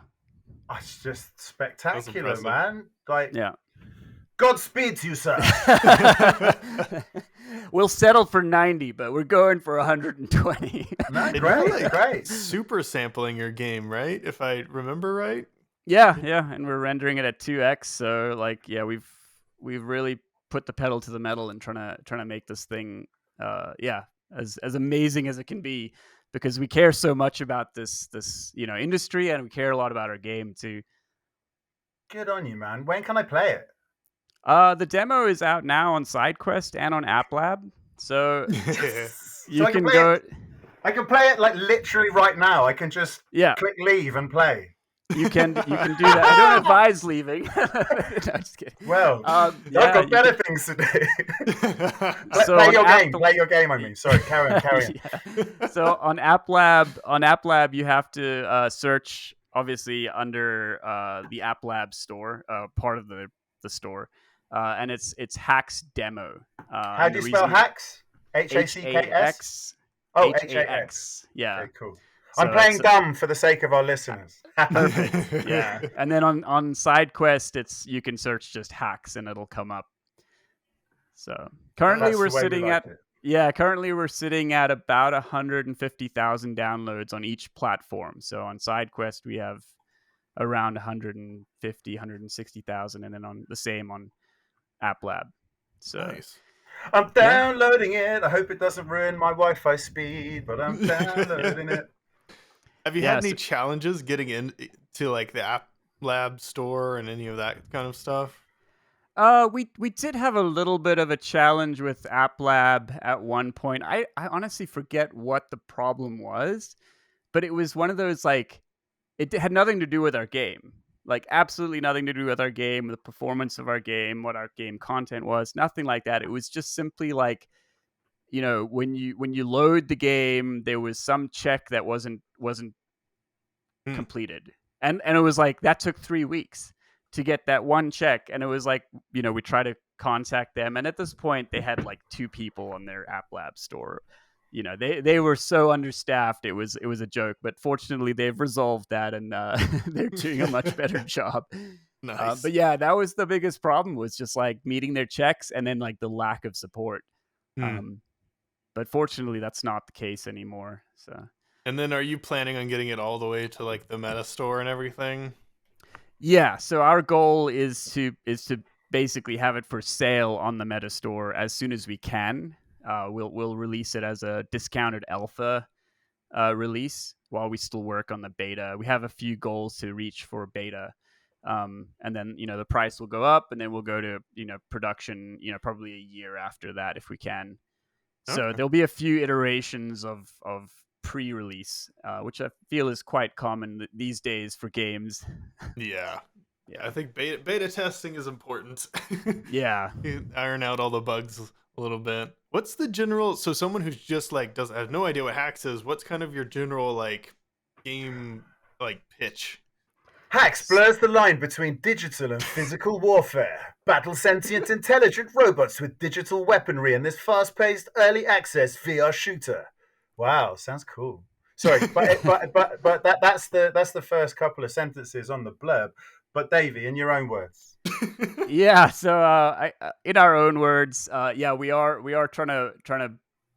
That's just That's spectacular, impressive. man. Like, yeah. Godspeed to you, sir. We'll settle for 90, but we're going for 120. No, And great, you're like great. super sampling your game, right? If I remember right. Yeah, and we're rendering it at 2x. So like, yeah, we've really put the pedal to the metal and trying to make this thing, yeah, as amazing as it can be, because we care so much about this industry, and we care a lot about our game too. Good on you, man. When can I play it? The demo is out now on Sidequest and on App Lab, so Yes. So you can go. I can play it like literally right now. I can just Yeah, click leave and play. you can do that. I don't advise leaving. No, just kidding. Well, I've Yeah, got you better can. things to do. So Play on your App, game. Play your game. I mean, sorry. Carry on. Carry on. yeah. So on App Lab, you have to search obviously under the App Lab store, part of the store, and it's Hacks Demo. How And do the you spell reason hacks? H A HACKS? X Oh, H A HAX. X. Yeah. Okay, cool. I'm So playing it's dumb for the sake of our listeners. perfect. Yeah. And then on SideQuest, you can search just hacks, and it'll come up. So currently That's we're the way we sitting like at it. yeah, currently we're sitting at about 150,000 downloads on each platform. So on SideQuest we have around 150, 160,000, and then on the same on App Lab. So Nice. I'm yeah. downloading it. I hope it doesn't ruin my Wi-Fi speed, but I'm downloading it. Have you had Yeah. any So, challenges getting into like the App Lab store and any of that kind of stuff? we did have a little bit of a challenge with App Lab at one point. I honestly forget what the problem was, but it was one of those like it had nothing to do with our game. Like absolutely nothing to do with our game, the performance of our game, what our game content was, nothing like that. It was just simply like, when you load the game, there was some check that wasn't Hmm. completed. And it was like that took 3 weeks to get that one check, and it was like, we try to contact them. And at this point, they had like 2 people on their App Lab store. They were so understaffed. It was a joke, but fortunately, they've resolved that, and they're doing a much better job. Nice. But yeah, that was the biggest problem, was just like meeting their checks, and then like the lack of support. Hmm. Um, but fortunately, that's not the case anymore. So And then are you planning on getting it all the way to like the meta store and everything? yeah, so our goal is to basically have it for sale on the Meta Store as soon as we can. We'll release it as a discounted alpha release while we still work on the beta. We have a few goals to reach for beta. And then the price will go up, and then we'll go to production probably a year after that if we can. So Okay. there'll be a few iterations of pre-release, which I feel is quite common these days for games. Yeah. I Yeah, think beta testing is important. yeah. You iron out all the bugs a little bit. What's the general, so someone who's just like does has no idea what hacks is, what's kind of your general like game like pitch? Hacks blurs the line between digital and physical warfare. Battle sentient intelligent robots with digital weaponry in this fast-paced early access VR shooter. Wow, sounds cool. Sorry, that's the first couple of sentences on the blurb. But Davey, in your own words. Yeah, so in our own words, yeah, we are trying to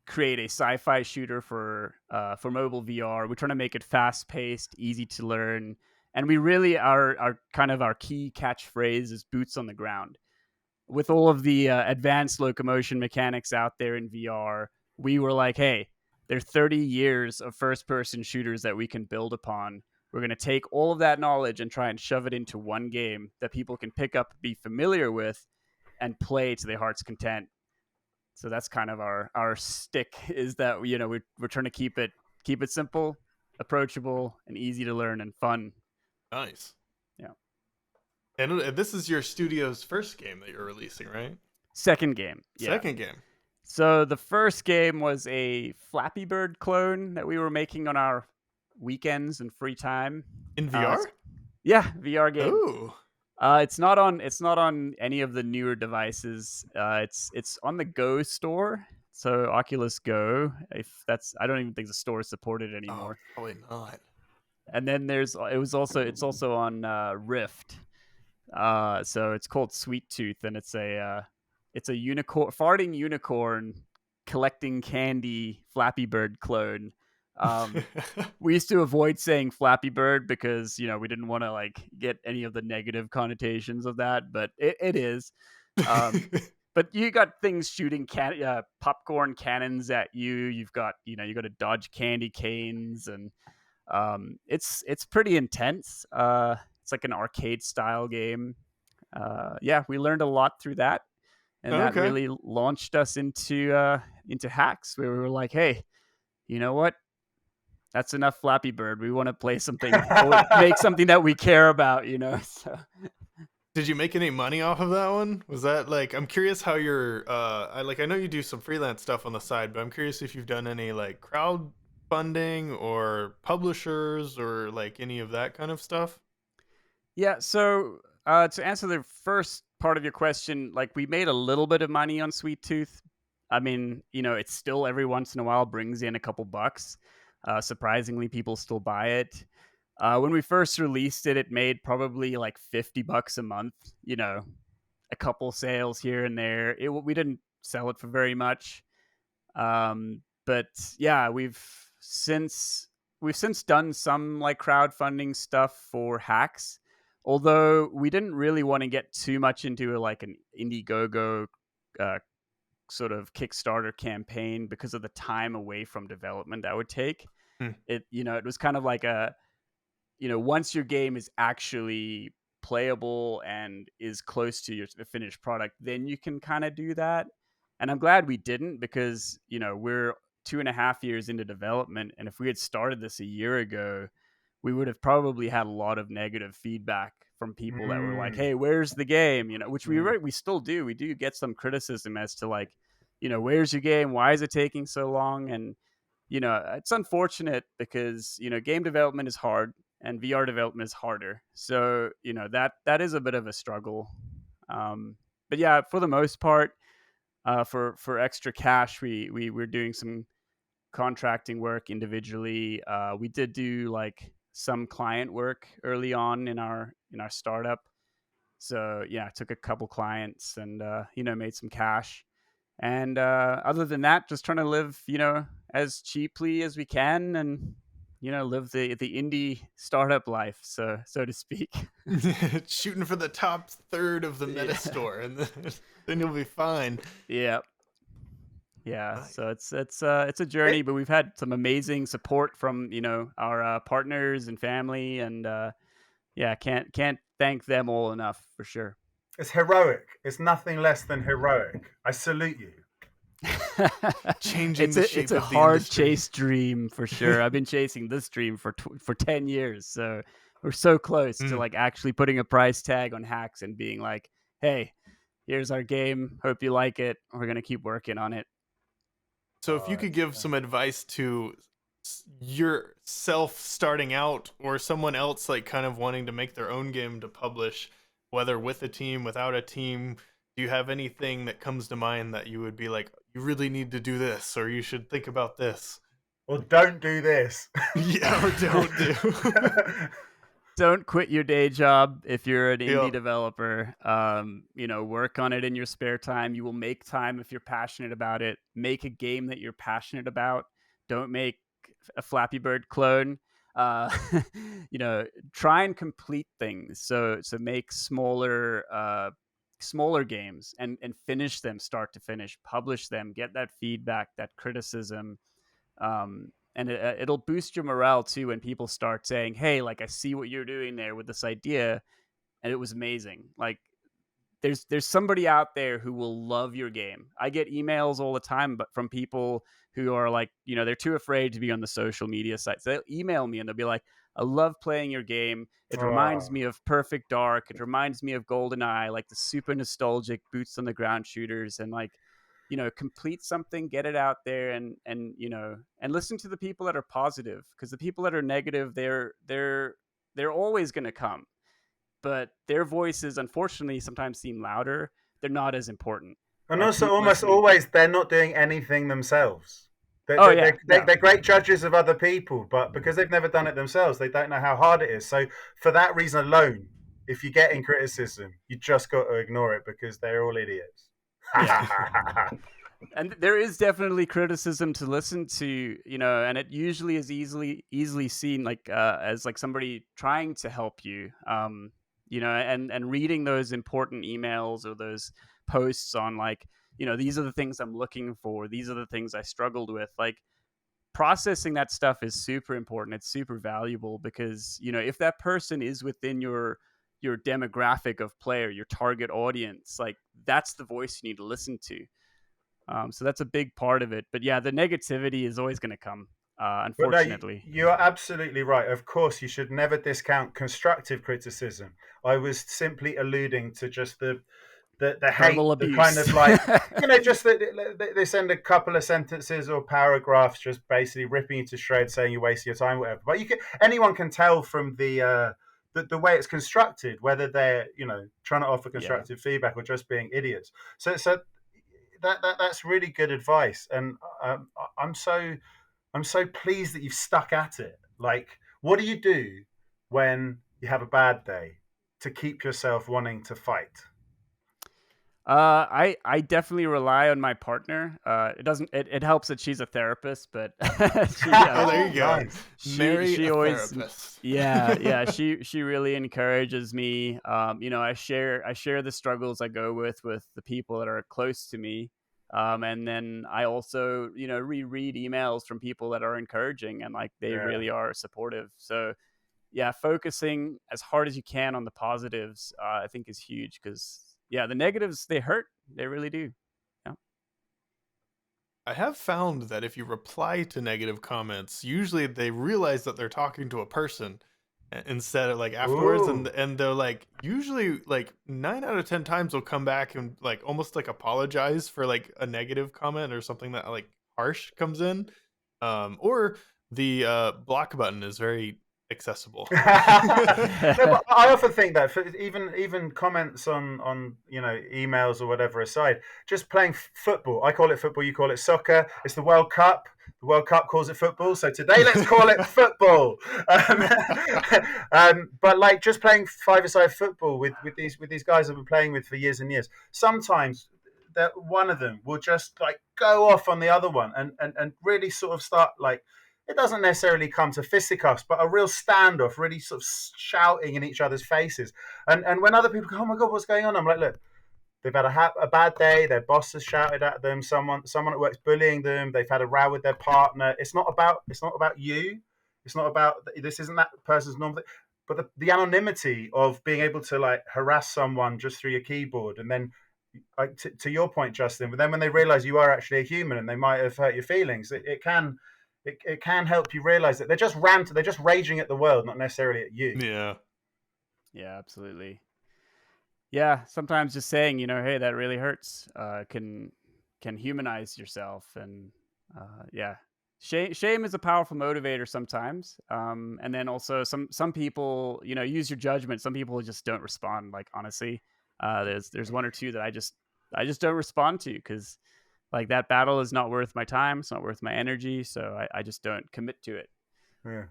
create a sci-fi shooter for mobile VR. We're trying to make it fast-paced, easy to learn, and we really are kind of our key catchphrase is boots on the ground. With all of the advanced locomotion mechanics out there in VR, we were like, hey, there's 30 years of first-person shooters that we can build upon. We're going to take all of that knowledge and try and shove it into one game that people can pick up, be familiar with, and play to their heart's content. So that's kind of our stick, is that we're trying to keep it simple, approachable, and easy to learn and fun. Nice. Yeah. And this is your studio's first game that you're releasing, right? Second game. Yeah. Second game. So the first game was a Flappy Bird clone that we were making on our weekends and free time. In Uh, VR? yeah, VR game. Oh. It's not on any of the newer devices. It's on the Go store. So Oculus Go. If that's, I don't even think the store is supported Oh, anymore. probably not. And then it's also on Rift. So it's called Sweet Tooth, and it's a unicorn, farting unicorn collecting candy Flappy Bird clone. We used to avoid saying Flappy Bird because we didn't want to like get any of the negative connotations of that, but it is. But you got things shooting popcorn cannons at you. You've got you got to dodge candy canes, and it's pretty intense. It's like an arcade style game. Yeah, we learned a lot through that, and that Okay. really launched us into hacks, where we were like, hey, you know what? That's enough Flappy Bird. We want to play something, make something that we care about. So. Did you make any money off of that one? Was that like, I'm curious how you're I know you do some freelance stuff on the side, but I'm curious if you've done any like crowdfunding or publishers or like any of that kind of stuff. Yeah, so to answer the first part of your question, like we made a little bit of money on Sweet Tooth. I mean, it's still every once in a while brings in a couple bucks. Surprisingly, people still buy it. When we first released it, it made probably like $50 a month. A couple sales here and there. We didn't sell it for very much. But yeah, we've since done some like crowdfunding stuff for hacks, although we didn't really want to get too much into like an Indiegogo uh, sort of Kickstarter campaign because of the time away from development that would take. Hmm. It was kind of like once your game is actually playable and is close to the finished product, then you can kind of do that. And I'm glad we didn't, because we're 2.5 years into development, and if we had started this a year ago, we would have probably had a lot of negative feedback from people that were like, Mm, "Hey, where's the game?" Which mm. we still do. We do get some criticism as to like, where's your game? Why is it taking so long? And it's unfortunate because game development is hard and VR development is harder. So that is a bit of a struggle. Um, but yeah, for the most part, for extra cash, we were doing some contracting work individually. We did do like some client work early on in our startup. So yeah, I took a couple clients and made some cash. And other than that, just trying to live as cheaply as we can, and live the indie startup life, so to speak. Shooting for the top third of the meta Yeah, store, and then you'll be fine. yeah, yeah. Nice. So it's a journey, It, but we've had some amazing support from our partners and family, and yeah, can't thank them all enough for sure. it's heroic. It's nothing less than heroic. I salute you. Changing it's the a shape of the hard industry. chase dream for sure. I've been chasing this dream for 10 years, so we're so close to Mm. like actually putting a price tag on hacks and being like, hey, here's our game, hope you like it, we're gonna keep working on it. So if Oh, you could give some advice to yourself starting out, or someone else like kind of wanting to make their own game to publish, whether with a team, without a team, do you have anything that comes to mind that you would be like, you really need to do this, or you should think about this? well, don't do this. Yeah, or don't do. Don't quit your day job if you're an indie Yep. developer. Work on it in your spare time. You will make time if you're passionate about it. Make a game that you're passionate about. Don't make a Flappy Bird clone. Uh, try and complete things. So make smaller games and finish them start to finish. Publish them. Get that feedback, that criticism. And it'll boost your morale too when people start saying, hey, like, I see what you're doing there with this idea and it was amazing. Like, there's somebody out there who will love your game. I get emails all the time, but from people who are like, they're too afraid to be on the social media sites. They'll email me and they'll be like, I love playing your game. It reminds Oh. me of Perfect Dark. It reminds me of GoldenEye, like the super nostalgic boots on the ground shooters. And like, complete something, get it out there, and listen to the people that are positive, because the people that are negative, they're always going to come, but their voices unfortunately sometimes seem louder. They're not as important. And also, Keep almost listening. always, they're not doing anything themselves. Oh yeah, no. They're great judges of other people, but because they've never done it themselves, they don't know how hard it is. So, for that reason alone, if you're getting criticism, you just got to ignore it because they're all idiots. Yeah. And there is definitely criticism to listen to, and it usually is easily seen like as like somebody trying to help you, and reading those important emails or those posts on like, these are the things I'm looking for, these are the things I struggled with, like processing that stuff is super important. It's super valuable because, if that person is within your demographic of player, your target audience, like that's the voice you need to listen to. So that's a big part of it. But yeah, the negativity is always going to come, But no, unfortunately. you are absolutely right. Of course, you should never discount constructive criticism. I was simply alluding to just the hate, Verbal the kind abuse. of like, just that they send a couple of sentences or paragraphs just basically ripping you to shreds, saying you waste your time, whatever. But anyone can tell from the way it's constructed whether they're trying to offer Yeah. constructive feedback or just being idiots. So that's really good advice, and I'm so I'm so pleased that you've stuck at it. Like, what do you do when you have a bad day to keep yourself wanting to fight? I definitely rely on my partner. It doesn't. It helps that she's a therapist, but Oh, there you go. Nice. Marry she a always, therapist. yeah. She really encourages me. I share the struggles I go with the people that are close to me. And then I also reread emails from people that are encouraging and like they Yeah. really are supportive. So yeah, focusing as hard as you can on the positives, I think is huge, because yeah, the negatives, they hurt. They really do. Yeah. I have found that if you reply to negative comments, usually they realize that they're talking to a person instead of like afterwards, and Ooh. and they're like, usually like 9 out of 10 times they'll come back and like almost like apologize for like a negative comment or something that like harsh comes in, or the block button is very accessible. No, but I often think that for even comments on emails or whatever aside, just playing football. I call it football. You call it soccer. It's the World Cup. The World Cup calls it football. So today, let's call it football. But like just playing five-a-side football with these guys I've been playing with for years and years. Sometimes that one of them will just like go off on the other one and really sort of start like, it doesn't necessarily come to fisticuffs, but a real standoff, really sort of shouting in each other's faces. And when other people go, "Oh my God, what's going on?" I'm like, look, they've had a bad day. Their boss has shouted at them. Someone at work's bullying them. They've had a row with their partner. It's not about you. It's not about, this isn't that person's normal. But the anonymity of being able to like harass someone just through your keyboard, and then like to your point, Justin, but then when they realize you are actually a human and they might have hurt your feelings, it can help you realize that they're just raging at the world, not necessarily at you. Yeah, absolutely. Yeah, sometimes just saying, hey, that really hurts, can humanize yourself, and yeah, shame is a powerful motivator sometimes. And then also some people, use your judgment. Some people just don't respond. Like honestly, there's one or two that I just don't respond to, because like that battle is not worth my time. It's not worth my energy. So I just don't commit to it. Yeah.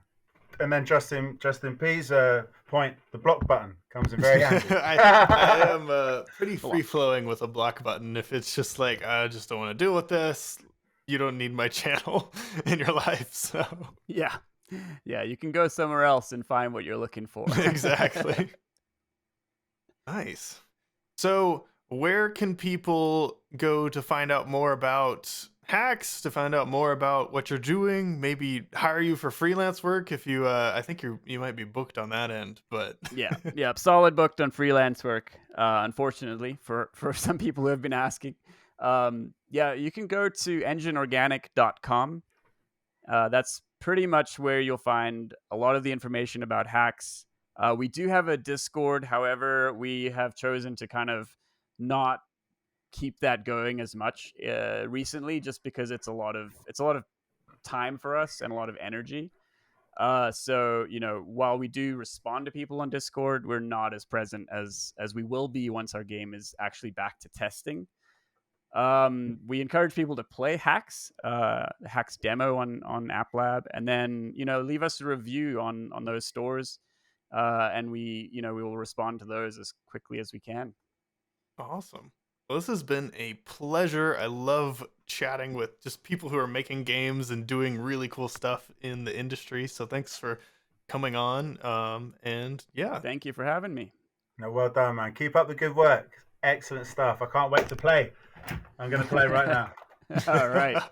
And then Justin P's point, the block button comes in very handy. I am pretty free flowing with a block button. If it's just like, I just don't want to deal with this, you don't need my channel in your life. So yeah, you can go somewhere else and find what you're looking for. Exactly. Nice. So where can people go to find out more about hacks, to find out more about what you're doing, maybe hire you for freelance work if you I think you might be booked on that end, but yeah, solid booked on freelance work, unfortunately for some people who have been asking. Yeah, you can go to engineorganic.com. That's pretty much where you'll find a lot of the information about hacks. We do have a Discord, however, we have chosen to kind of not keep that going as much recently, just because it's a lot of time for us and a lot of energy. So while we do respond to people on Discord, we're not as present as we will be once our game is actually back to testing. We encourage people to play hacks demo on App Lab, and then leave us a review on those stores, and we will respond to those as quickly as we can. Awesome. Well, this has been a pleasure. I love chatting with just people who are making games and doing really cool stuff in the industry. So thanks for coming on. And yeah. Thank you for having me. No, well done, man. Keep up the good work. Excellent stuff. I can't wait to play. I'm going to play right now. All right.